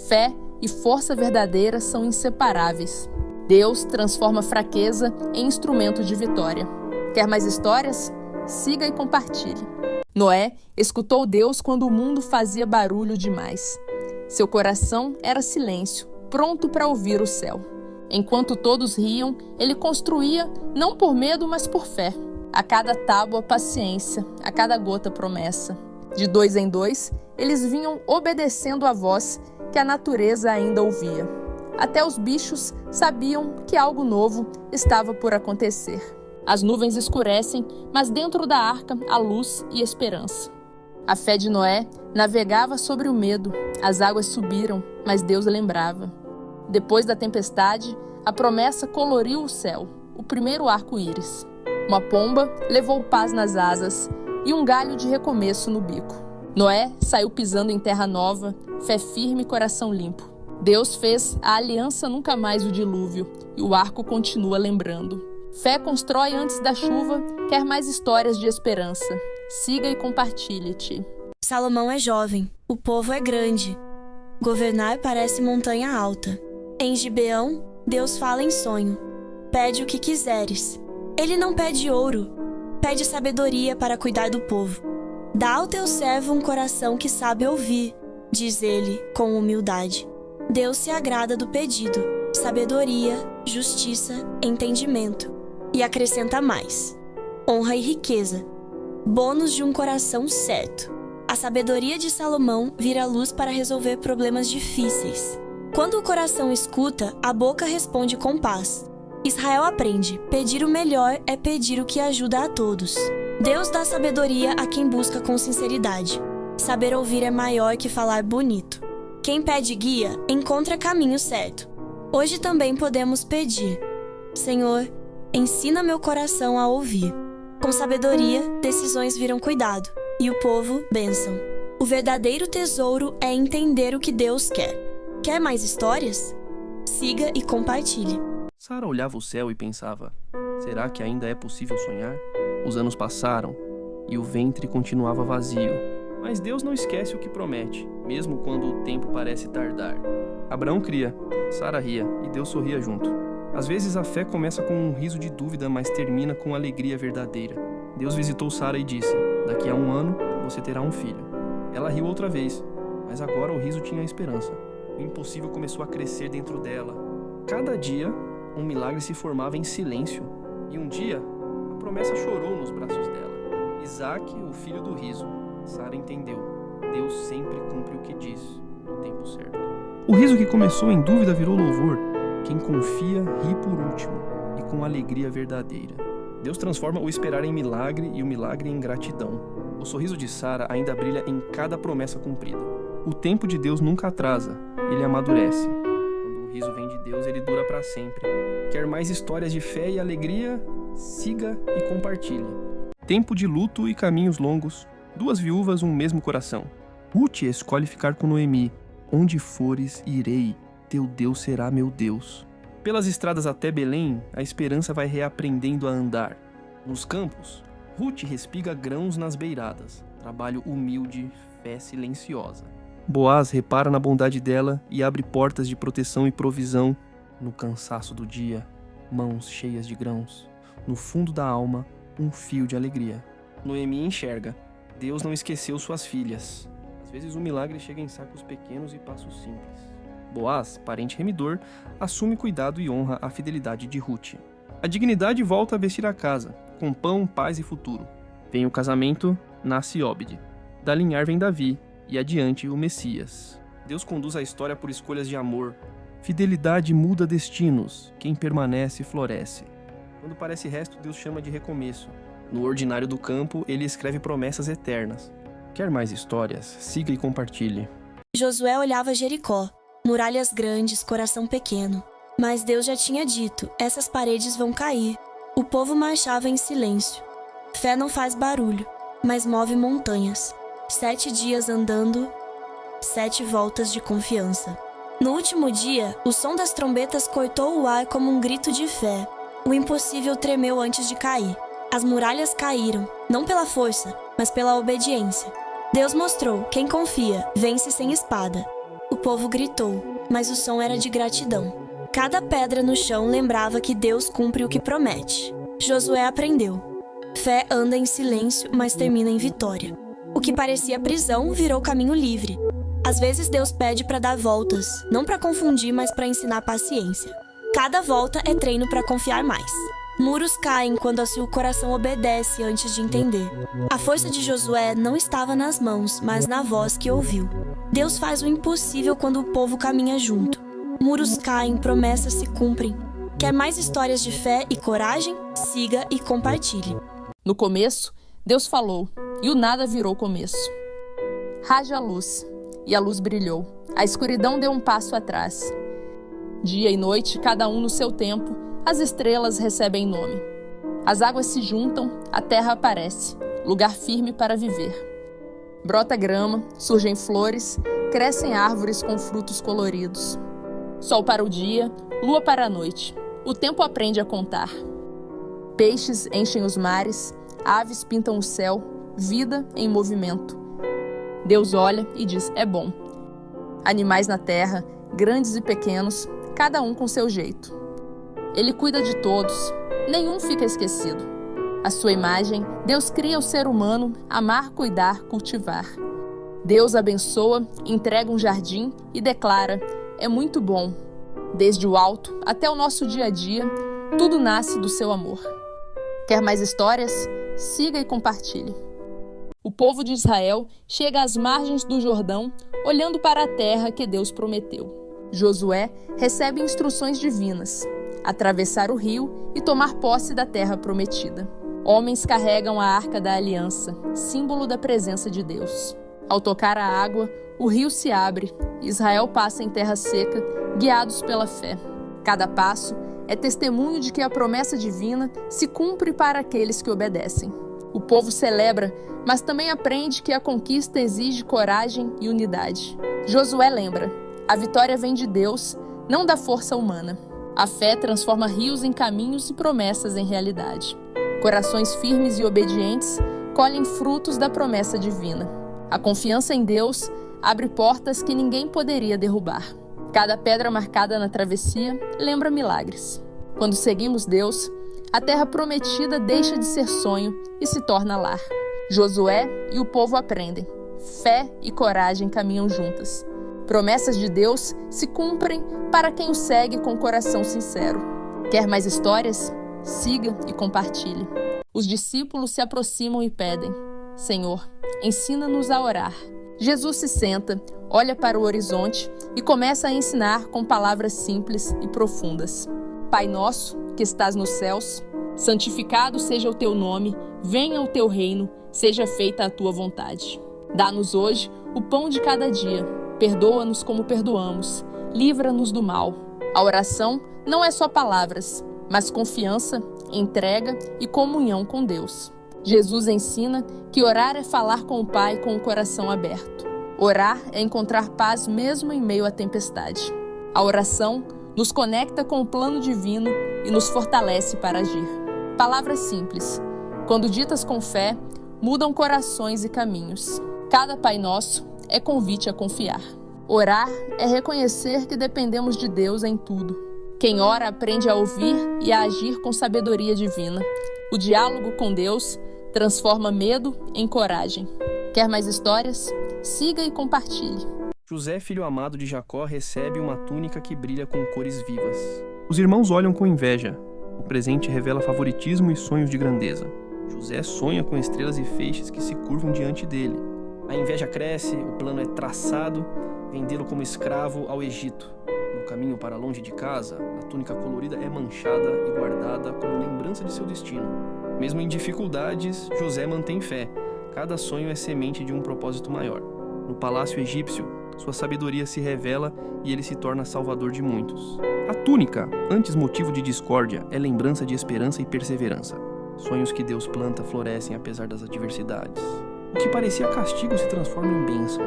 fé e força verdadeira são inseparáveis. Deus transforma fraqueza em instrumento de vitória. Quer mais histórias? Siga e compartilhe. Noé escutou Deus quando o mundo fazia barulho demais. Seu coração era silêncio, pronto para ouvir o céu. Enquanto todos riam, ele construía não por medo, mas por fé. A cada tábua, paciência, a cada gota, promessa. De 2 em 2, eles vinham obedecendo a voz que a natureza ainda ouvia. Até os bichos sabiam que algo novo estava por acontecer. As nuvens escurecem, mas dentro da arca há luz e esperança. A fé de Noé navegava sobre o medo. As águas subiram, mas Deus lembrava. Depois da tempestade, a promessa coloriu o céu, o primeiro arco-íris. Uma pomba levou paz nas asas e um galho de recomeço no bico. Noé saiu pisando em terra nova, fé firme e coração limpo. Deus fez a aliança nunca mais o dilúvio, e o arco continua lembrando. Fé constrói antes da chuva, quer mais histórias de esperança. Siga e compartilhe-te. Salomão é jovem, o povo é grande. Governar parece montanha alta. Em Gibeão, Deus fala em sonho. Pede o que quiseres. Ele não pede ouro, pede sabedoria para cuidar do povo. Dá ao teu servo um coração que sabe ouvir, diz ele com humildade. Deus se agrada do pedido, sabedoria, justiça, entendimento. E acrescenta mais: honra e riqueza, bônus de um coração certo. A sabedoria de Salomão vira luz para resolver problemas difíceis. Quando o coração escuta, a boca responde com paz. Israel aprende: pedir o melhor é pedir o que ajuda a todos. Deus dá sabedoria a quem busca com sinceridade. Saber ouvir é maior que falar bonito. Quem pede guia, encontra caminho certo. Hoje também podemos pedir: Senhor, ensina meu coração a ouvir. Com sabedoria, decisões viram cuidado, e o povo, bênção. O verdadeiro tesouro é entender o que Deus quer. Quer mais histórias? Siga e compartilhe. Sara olhava o céu e pensava: será que ainda é possível sonhar? Os anos passaram e o ventre continuava vazio. Mas Deus não esquece o que promete, mesmo quando o tempo parece tardar. Abraão cria, Sara ria e Deus sorria junto. Às vezes a fé começa com um riso de dúvida, mas termina com alegria verdadeira. Deus visitou Sara e disse: daqui a 1 ano você terá um filho. Ela riu outra vez, mas agora o riso tinha esperança. O impossível começou a crescer dentro dela. Cada dia, um milagre se formava em silêncio. E um dia, a promessa chorou nos braços dela. Isaac, o filho do riso. Sara entendeu. Deus sempre cumpre o que diz, no tempo certo. O riso que começou em dúvida virou louvor. Quem confia, ri por último, e com alegria verdadeira. Deus transforma o esperar em milagre e o milagre em gratidão. O sorriso de Sara ainda brilha em cada promessa cumprida. O tempo de Deus nunca atrasa, ele amadurece. Quando o riso vem de Deus, ele dura para sempre. Quer mais histórias de fé e alegria? Siga e compartilhe. Tempo de luto e caminhos longos. 2 viúvas, um mesmo coração. Ruth escolhe ficar com Noemi. Onde fores, irei. Teu Deus será meu Deus. Pelas estradas até Belém, a esperança vai reaprendendo a andar. Nos campos, Ruth respiga grãos nas beiradas. Trabalho humilde, fé silenciosa. Boaz repara na bondade dela e abre portas de proteção e provisão. No cansaço do dia, mãos cheias de grãos. No fundo da alma, um fio de alegria. Noemi enxerga. Deus não esqueceu suas filhas. Às vezes o milagre chega em sacos pequenos e passos simples. Boaz, parente remidor, assume cuidado e honra a fidelidade de Ruth. A dignidade volta a vestir a casa, com pão, paz e futuro. Vem o casamento, nasce Óbede. Da linhar vem Davi, e adiante o Messias. Deus conduz a história por escolhas de amor. Fidelidade muda destinos, quem permanece floresce. Quando parece resto, Deus chama de recomeço. No ordinário do campo, ele escreve promessas eternas. Quer mais histórias? Siga e compartilhe. Josué olhava Jericó, muralhas grandes, coração pequeno. Mas Deus já tinha dito, essas paredes vão cair. O povo marchava em silêncio. Fé não faz barulho, mas move montanhas. 7 dias andando, 7 voltas de confiança. No último dia, o som das trombetas cortou o ar como um grito de fé. O impossível tremeu antes de cair. As muralhas caíram, não pela força, mas pela obediência. Deus mostrou, quem confia, vence sem espada. O povo gritou, mas o som era de gratidão. Cada pedra no chão lembrava que Deus cumpre o que promete. Josué aprendeu. Fé anda em silêncio, mas termina em vitória. O que parecia prisão virou caminho livre. Às vezes Deus pede para dar voltas, não para confundir, mas para ensinar paciência. Cada volta é treino para confiar mais. Muros caem quando o coração obedece antes de entender. A força de Josué não estava nas mãos, mas na voz que ouviu. Deus faz o impossível quando o povo caminha junto. Muros caem, promessas se cumprem. Quer mais histórias de fé e coragem? Siga e compartilhe. No começo, Deus falou, e o nada virou começo. Haja a luz, e a luz brilhou. A escuridão deu um passo atrás. Dia e noite, cada um no seu tempo, as estrelas recebem nome. As águas se juntam, a terra aparece, lugar firme para viver. Brota grama, surgem flores, crescem árvores com frutos coloridos. Sol para o dia, lua para a noite. O tempo aprende a contar. Peixes enchem os mares, aves pintam o céu, vida em movimento. Deus olha e diz, é bom. Animais na terra, grandes e pequenos, cada um com seu jeito. Ele cuida de todos, nenhum fica esquecido. À sua imagem, Deus cria o ser humano, amar, cuidar, cultivar. Deus abençoa, entrega um jardim e declara, é muito bom. Desde o alto até o nosso dia a dia, tudo nasce do seu amor. Quer mais histórias? Siga e compartilhe. O povo de Israel chega às margens do Jordão, olhando para a terra que Deus prometeu. Josué recebe instruções divinas, atravessar o rio e tomar posse da terra prometida. Homens carregam a arca da aliança, símbolo da presença de Deus. Ao tocar a água, o rio se abre, Israel passa em terra seca, guiados pela fé. Cada passo é testemunho de que a promessa divina se cumpre para aqueles que obedecem. O povo celebra, mas também aprende que a conquista exige coragem e unidade. Josué lembra, a vitória vem de Deus, não da força humana. A fé transforma rios em caminhos e promessas em realidade. Corações firmes e obedientes colhem frutos da promessa divina. A confiança em Deus abre portas que ninguém poderia derrubar. Cada pedra marcada na travessia lembra milagres. Quando seguimos Deus, a terra prometida deixa de ser sonho e se torna lar. Josué e o povo aprendem. Fé e coragem caminham juntas. Promessas de Deus se cumprem para quem o segue com coração sincero. Quer mais histórias? Siga e compartilhe. Os discípulos se aproximam e pedem, Senhor, ensina-nos a orar. Jesus se senta, olha para o horizonte e começa a ensinar com palavras simples e profundas. Pai nosso, que estás nos céus, santificado seja o teu nome, venha o teu reino, seja feita a tua vontade. Dá-nos hoje o pão de cada dia, perdoa-nos como perdoamos, livra-nos do mal. A oração não é só palavras, mas confiança, entrega e comunhão com Deus. Jesus ensina que orar é falar com o Pai com o coração aberto. Orar é encontrar paz mesmo em meio à tempestade. A oração nos conecta com o plano divino e nos fortalece para agir. Palavras simples, quando ditas com fé, mudam corações e caminhos. Cada Pai Nosso é convite a confiar. Orar é reconhecer que dependemos de Deus em tudo. Quem ora aprende a ouvir e a agir com sabedoria divina. O diálogo com Deus transforma medo em coragem. Quer mais histórias? Siga e compartilhe. José, filho amado de Jacó, recebe uma túnica que brilha com cores vivas. Os irmãos olham com inveja. O presente revela favoritismo e sonhos de grandeza. José sonha com estrelas e feixes que se curvam diante dele. A inveja cresce, o plano é traçado, vendê-lo como escravo ao Egito. No caminho para longe de casa, a túnica colorida é manchada e guardada como lembrança de seu destino. Mesmo em dificuldades, José mantém fé. Cada sonho é semente de um propósito maior. No palácio egípcio, sua sabedoria se revela e ele se torna salvador de muitos. A túnica, antes motivo de discórdia, é lembrança de esperança e perseverança. Sonhos que Deus planta florescem apesar das adversidades. O que parecia castigo se transforma em bênção.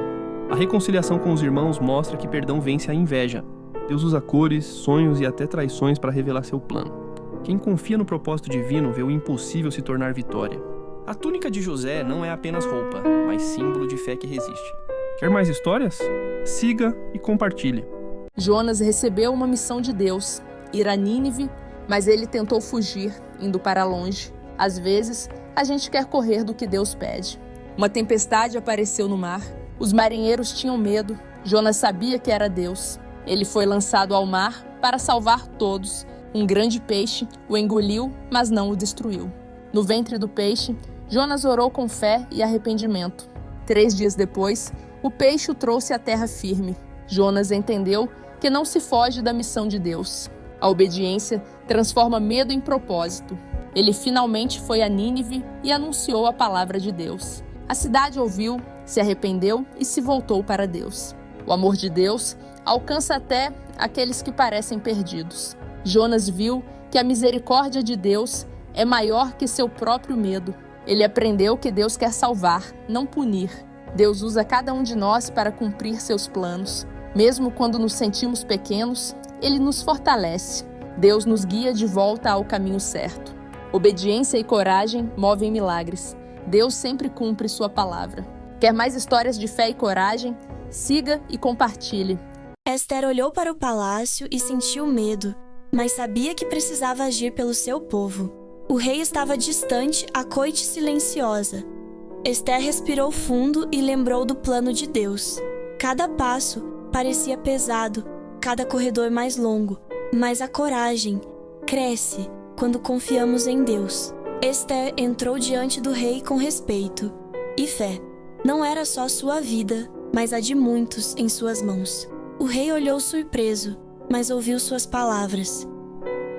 A reconciliação com os irmãos mostra que perdão vence a inveja. Deus usa cores, sonhos e até traições para revelar seu plano. Quem confia no propósito divino vê o impossível se tornar vitória. A túnica de José não é apenas roupa, mas símbolo de fé que resiste. Quer mais histórias? Siga e compartilhe. Jonas recebeu uma missão de Deus, ir a Nínive, mas ele tentou fugir, indo para longe. Às vezes, a gente quer correr do que Deus pede. Uma tempestade apareceu no mar. Os marinheiros tinham medo. Jonas sabia que era Deus. Ele foi lançado ao mar para salvar todos. Um grande peixe o engoliu, mas não o destruiu. No ventre do peixe, Jonas orou com fé e arrependimento. 3 dias depois, o peixe o trouxe à terra firme. Jonas entendeu que não se foge da missão de Deus. A obediência transforma medo em propósito. Ele finalmente foi a Nínive e anunciou a palavra de Deus. A cidade ouviu, se arrependeu e se voltou para Deus. O amor de Deus alcança até aqueles que parecem perdidos. Jonas viu que a misericórdia de Deus é maior que seu próprio medo. Ele aprendeu que Deus quer salvar, não punir. Deus usa cada um de nós para cumprir seus planos. Mesmo quando nos sentimos pequenos, Ele nos fortalece. Deus nos guia de volta ao caminho certo. Obediência e coragem movem milagres. Deus sempre cumpre sua palavra. Quer mais histórias de fé e coragem? Siga e compartilhe. Ester olhou para o palácio e sentiu medo, mas sabia que precisava agir pelo seu povo. O rei estava distante, a corte silenciosa. Ester respirou fundo e lembrou do plano de Deus. Cada passo parecia pesado, cada corredor mais longo, mas a coragem cresce quando confiamos em Deus. Ester entrou diante do rei com respeito e fé. Não era só sua vida, mas a de muitos em suas mãos. O rei olhou surpreso, mas ouviu suas palavras.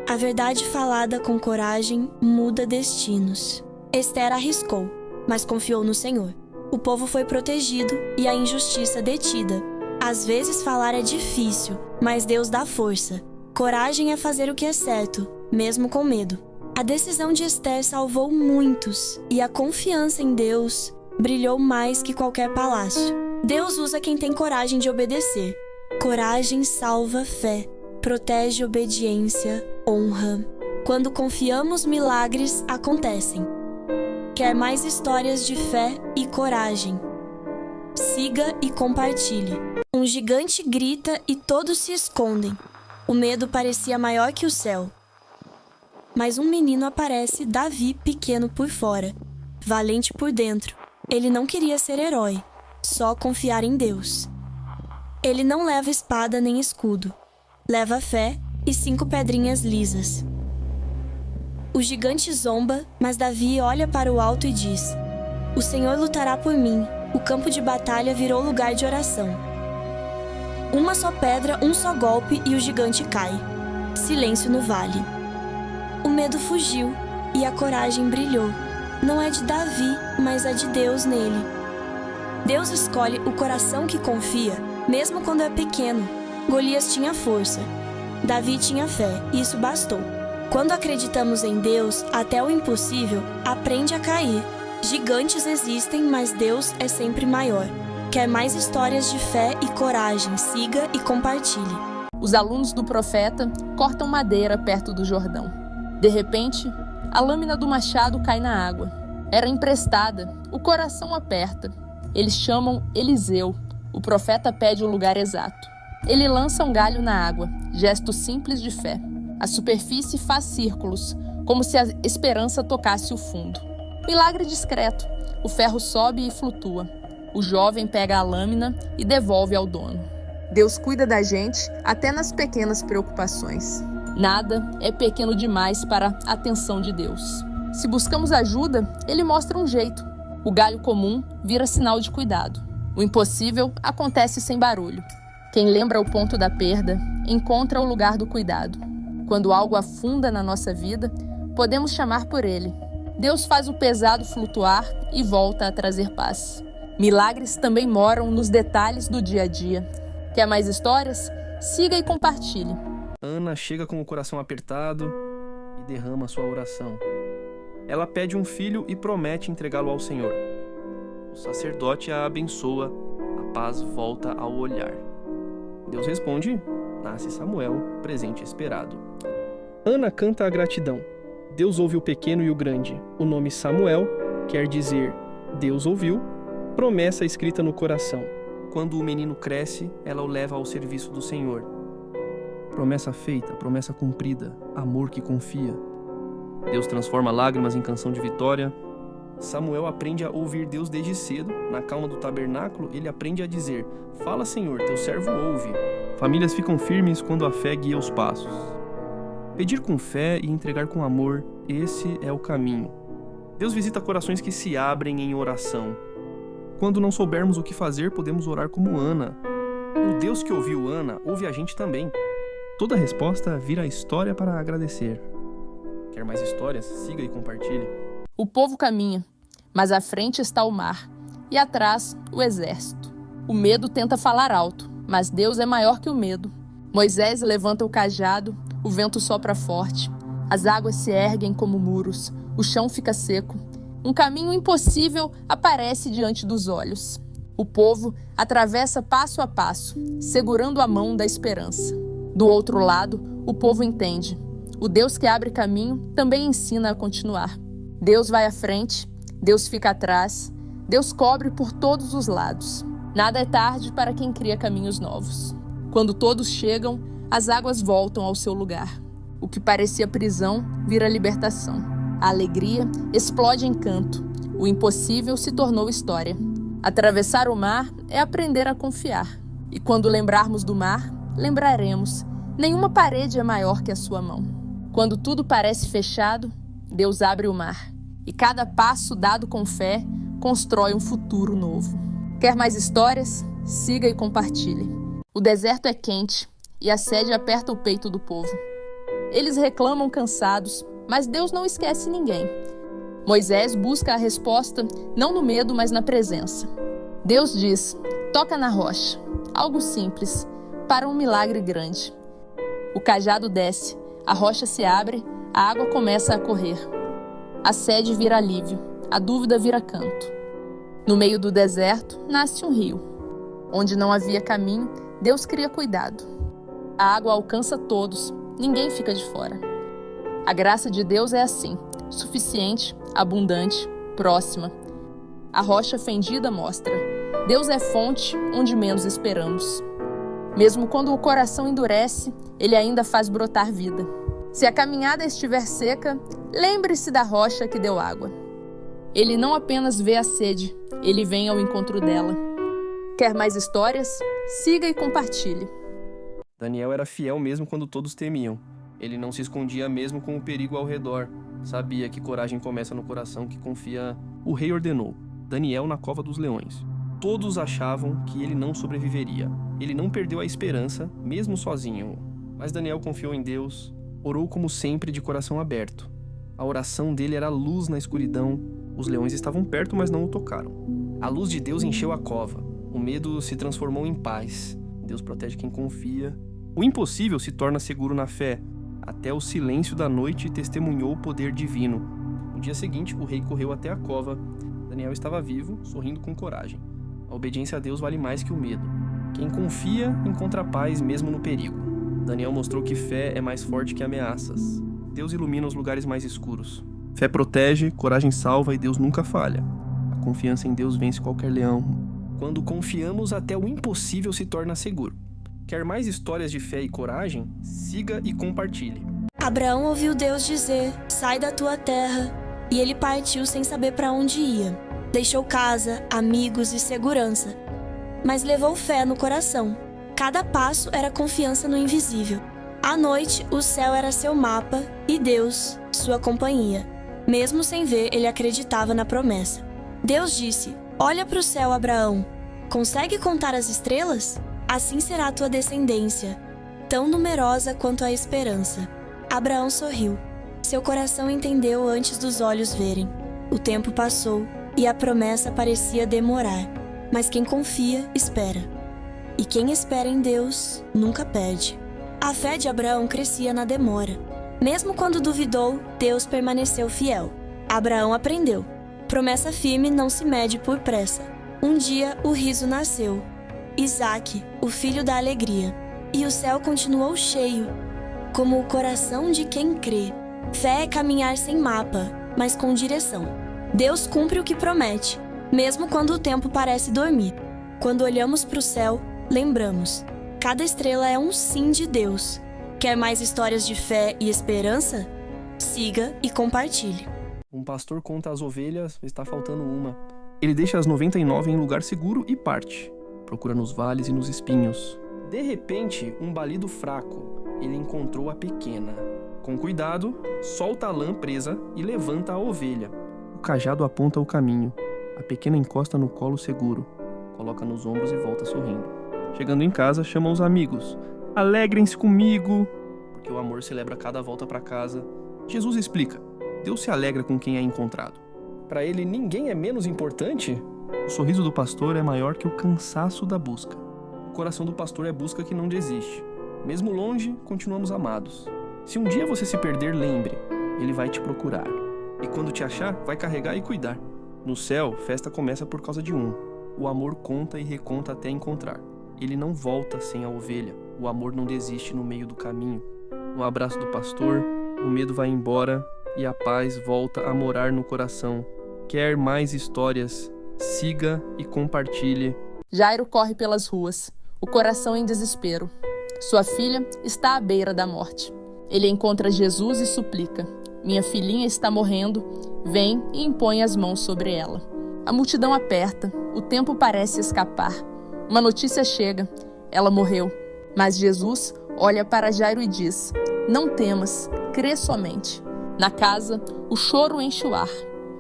A verdade falada com coragem muda destinos. Ester arriscou, mas confiou no Senhor. O povo foi protegido e a injustiça detida. Às vezes falar é difícil, mas Deus dá força. Coragem é fazer o que é certo, mesmo com medo. A decisão de Ester salvou muitos, e a confiança em Deus brilhou mais que qualquer palácio. Deus usa quem tem coragem de obedecer. Coragem salva fé, protege obediência, honra. Quando confiamos, milagres acontecem. Quer mais histórias de fé e coragem? Siga e compartilhe. Um gigante grita e todos se escondem. O medo parecia maior que o céu. Mas um menino aparece, Davi, pequeno por fora, valente por dentro. Ele não queria ser herói, só confiar em Deus. Ele não leva espada nem escudo. Leva fé e 5 pedrinhas lisas. O gigante zomba, mas Davi olha para o alto e diz: O Senhor lutará por mim. O campo de batalha virou lugar de oração. Uma só pedra, um só golpe e o gigante cai. Silêncio no vale. O medo fugiu e a coragem brilhou. Não é de Davi, mas é de Deus nele. Deus escolhe o coração que confia, mesmo quando é pequeno. Golias tinha força. Davi tinha fé, e isso bastou. Quando acreditamos em Deus, até o impossível aprende a cair. Gigantes existem, mas Deus é sempre maior. Quer mais histórias de fé e coragem? Siga e compartilhe. Os alunos do profeta cortam madeira perto do Jordão. De repente, a lâmina do machado cai na água. Era emprestada, o coração aperta. Eles chamam Eliseu. O profeta pede o lugar exato. Ele lança um galho na água, gesto simples de fé. A superfície faz círculos, como se a esperança tocasse o fundo. Milagre discreto. O ferro sobe e flutua. O jovem pega a lâmina e devolve ao dono. Deus cuida da gente até nas pequenas preocupações. Nada é pequeno demais para a atenção de Deus. Se buscamos ajuda, Ele mostra um jeito. O galho comum vira sinal de cuidado. O impossível acontece sem barulho. Quem lembra o ponto da perda, encontra o lugar do cuidado. Quando algo afunda na nossa vida, podemos chamar por Ele. Deus faz o pesado flutuar e volta a trazer paz. Milagres também moram nos detalhes do dia a dia. Quer mais histórias? Siga e compartilhe. Ana chega com o coração apertado e derrama sua oração. Ela pede um filho e promete entregá-lo ao Senhor. O sacerdote a abençoa, a paz volta ao olhar. Deus responde, nasce Samuel, presente esperado. Ana canta a gratidão. Deus ouve o pequeno e o grande. O nome Samuel quer dizer Deus ouviu, promessa escrita no coração. Quando o menino cresce, ela o leva ao serviço do Senhor. Promessa feita, promessa cumprida, amor que confia. Deus transforma lágrimas em canção de vitória. Samuel aprende a ouvir Deus desde cedo. Na calma do tabernáculo, ele aprende a dizer: Fala, Senhor, teu servo ouve. Famílias ficam firmes quando a fé guia os passos. Pedir com fé e entregar com amor, esse é o caminho. Deus visita corações que se abrem em oração. Quando não soubermos o que fazer, podemos orar como Ana. O Deus que ouviu Ana, ouve a gente também. Toda resposta vira história para agradecer. Quer mais histórias? Siga e compartilhe. O povo caminha, mas à frente está o mar, e atrás o exército. O medo tenta falar alto, mas Deus é maior que o medo. Moisés levanta o cajado, o vento sopra forte, as águas se erguem como muros, o chão fica seco. Um caminho impossível aparece diante dos olhos. O povo atravessa passo a passo, segurando a mão da esperança. Do outro lado, o povo entende. O Deus que abre caminho também ensina a continuar. Deus vai à frente, Deus fica atrás, Deus cobre por todos os lados. Nada é tarde para quem cria caminhos novos. Quando todos chegam, as águas voltam ao seu lugar. O que parecia prisão vira libertação. A alegria explode em canto. O impossível se tornou história. Atravessar o mar é aprender a confiar. E quando lembrarmos do mar, lembraremos: nenhuma parede é maior que a sua mão. Quando tudo parece fechado, Deus abre o mar. E cada passo dado com fé constrói um futuro novo. Quer mais histórias? Siga e compartilhe. O deserto é quente e a sede aperta o peito do povo. Eles reclamam cansados, mas Deus não esquece ninguém. Moisés busca a resposta não no medo, mas na presença. Deus diz: toca na rocha. Algo simples, para um milagre grande. O cajado desce, a rocha se abre, a água começa a correr. A sede vira alívio, a dúvida vira canto. No meio do deserto, nasce um rio. Onde não havia caminho, Deus cria cuidado. A água alcança todos, ninguém fica de fora. A graça de Deus é assim, suficiente, abundante, próxima. A rocha fendida mostra: Deus é fonte onde menos esperamos. Mesmo quando o coração endurece, Ele ainda faz brotar vida. Se a caminhada estiver seca, lembre-se da rocha que deu água. Ele não apenas vê a sede, Ele vem ao encontro dela. Quer mais histórias? Siga e compartilhe. Daniel era fiel mesmo quando todos temiam. Ele não se escondia mesmo com o perigo ao redor. Sabia que coragem começa no coração que confia. O rei ordenou: Daniel na cova dos leões. Todos achavam que ele não sobreviveria. Ele não perdeu a esperança, mesmo sozinho. Mas Daniel confiou em Deus, orou como sempre de coração aberto. A oração dele era luz na escuridão. Os leões estavam perto, mas não o tocaram. A luz de Deus encheu a cova. O medo se transformou em paz. Deus protege quem confia. O impossível se torna seguro na fé. Até o silêncio da noite testemunhou o poder divino. No dia seguinte, o rei correu até a cova. Daniel estava vivo, sorrindo com coragem. A obediência a Deus vale mais que o medo. Quem confia encontra paz mesmo no perigo. Daniel mostrou que fé é mais forte que ameaças. Deus ilumina os lugares mais escuros. Fé protege, coragem salva e Deus nunca falha. A confiança em Deus vence qualquer leão. Quando confiamos, até o impossível se torna seguro. Quer mais histórias de fé e coragem? Siga e compartilhe. Abraão ouviu Deus dizer: sai da tua terra. E ele partiu sem saber para onde ia. Deixou casa, amigos e segurança. Mas levou fé no coração. Cada passo era confiança no invisível. À noite, o céu era seu mapa e Deus, sua companhia. Mesmo sem ver, ele acreditava na promessa. Deus disse: "Olha para o céu, Abraão. Consegue contar as estrelas? Assim será a tua descendência, tão numerosa quanto a esperança." Abraão sorriu. Seu coração entendeu antes dos olhos verem. O tempo passou e a promessa parecia demorar. Mas quem confia, espera. E quem espera em Deus, nunca perde. A fé de Abraão crescia na demora. Mesmo quando duvidou, Deus permaneceu fiel. Abraão aprendeu. Promessa firme não se mede por pressa. Um dia o riso nasceu. Isaque, o filho da alegria. E o céu continuou cheio, como o coração de quem crê. Fé é caminhar sem mapa, mas com direção. Deus cumpre o que promete, mesmo quando o tempo parece dormir. Quando olhamos para o céu, lembramos: cada estrela é um sim de Deus. Quer mais histórias de fé e esperança? Siga e compartilhe. Um pastor conta às ovelhas, está faltando uma. Ele deixa as 99 em lugar seguro e parte. Procura nos vales e nos espinhos. De repente, um balido fraco. Ele encontrou a pequena. Com cuidado, solta a lã presa e levanta a ovelha. O cajado aponta o caminho. A pequena encosta no colo seguro. Coloca nos ombros e volta sorrindo. Chegando em casa, chama os amigos. Alegrem-se comigo, porque o amor celebra cada volta para casa. Jesus explica: Deus se alegra com quem é encontrado. Para ele, ninguém é menos importante? O sorriso do pastor é maior que o cansaço da busca. O coração do pastor é busca que não desiste. Mesmo longe, continuamos amados. Se um dia você se perder, lembre, ele vai te procurar. E quando te achar, vai carregar e cuidar. No céu, festa começa por causa de um. O amor conta e reconta até encontrar. Ele não volta sem a ovelha. O amor não desiste no meio do caminho. No abraço do pastor, o medo vai embora e a paz volta a morar no coração. Quer mais histórias? Siga e compartilhe. Jairo corre pelas ruas, o coração em desespero. Sua filha está à beira da morte. Ele encontra Jesus e suplica: "Minha filhinha está morrendo, vem e impõe as mãos sobre ela." A multidão aperta, o tempo parece escapar. Uma notícia chega: ela morreu. Mas Jesus olha para Jairo e diz: "Não temas, crê somente." Na casa, o choro enche o ar.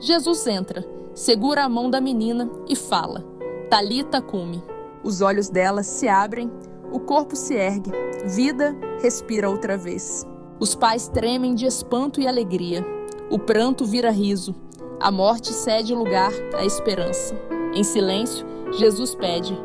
Jesus entra, segura a mão da menina e fala: "Talita cumi." Os olhos dela se abrem, o corpo se ergue, vida respira outra vez. Os pais tremem de espanto e alegria. O pranto vira riso. A morte cede lugar à esperança. Em silêncio, Jesus pede: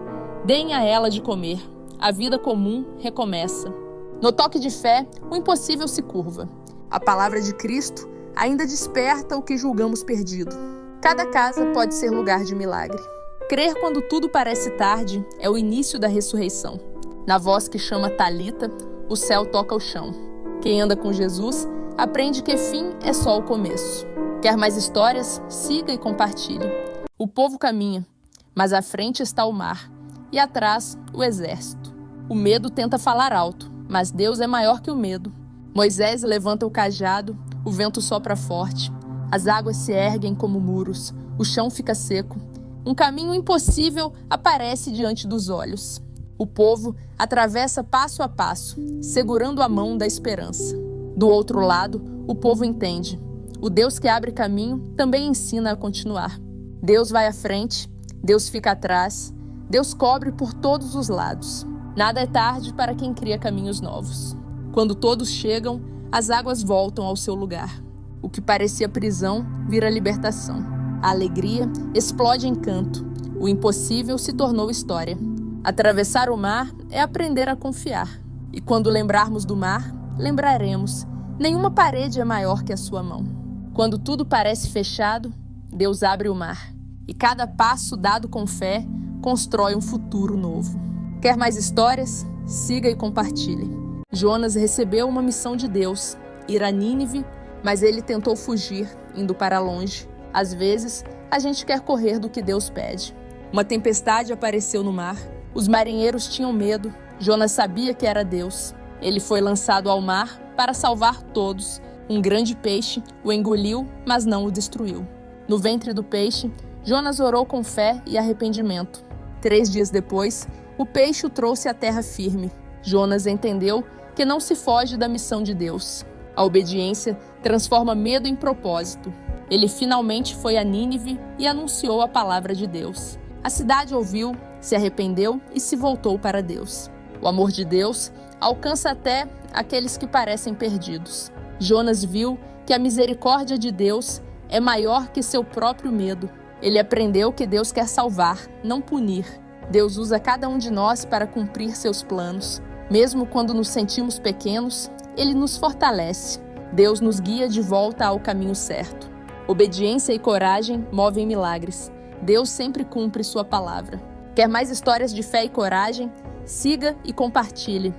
"Deem a ela de comer." A vida comum recomeça. No toque de fé, o impossível se curva. A palavra de Cristo ainda desperta o que julgamos perdido. Cada casa pode ser lugar de milagre. Crer quando tudo parece tarde é o início da ressurreição. Na voz que chama Talita, o céu toca o chão. Quem anda com Jesus aprende que fim é só o começo. Quer mais histórias? Siga e compartilhe. O povo caminha, mas à frente está o mar e atrás o exército. O medo tenta falar alto, mas Deus é maior que o medo. Moisés levanta o cajado, o vento sopra forte, as águas se erguem como muros, o chão fica seco. Um caminho impossível aparece diante dos olhos. O povo atravessa passo a passo, segurando a mão da esperança. Do outro lado, o povo entende. O Deus que abre caminho também ensina a continuar. Deus vai à frente, Deus fica atrás, Deus cobre por todos os lados. Nada é tarde para quem cria caminhos novos. Quando todos chegam, as águas voltam ao seu lugar. O que parecia prisão vira libertação. A alegria explode em canto. O impossível se tornou história. Atravessar o mar é aprender a confiar. E quando lembrarmos do mar, lembraremos: nenhuma parede é maior que a sua mão. Quando tudo parece fechado, Deus abre o mar. E cada passo dado com fé constrói um futuro novo. Quer mais histórias? Siga e compartilhe. Jonas recebeu uma missão de Deus, ir a Nínive, mas ele tentou fugir, indo para longe. Às vezes, a gente quer correr do que Deus pede. Uma tempestade apareceu no mar. Os marinheiros tinham medo. Jonas sabia que era Deus. Ele foi lançado ao mar para salvar todos. Um grande peixe o engoliu, mas não o destruiu. No ventre do peixe, Jonas orou com fé e arrependimento. 3 dias depois, o peixe o trouxe à terra firme. Jonas entendeu que não se foge da missão de Deus. A obediência transforma medo em propósito. Ele finalmente foi a Nínive e anunciou a palavra de Deus. A cidade ouviu, se arrependeu e se voltou para Deus. O amor de Deus alcança até aqueles que parecem perdidos. Jonas viu que a misericórdia de Deus é maior que seu próprio medo. Ele aprendeu que Deus quer salvar, não punir. Deus usa cada um de nós para cumprir seus planos. Mesmo quando nos sentimos pequenos, Ele nos fortalece. Deus nos guia de volta ao caminho certo. Obediência e coragem movem milagres. Deus sempre cumpre sua palavra. Quer mais histórias de fé e coragem? Siga e compartilhe.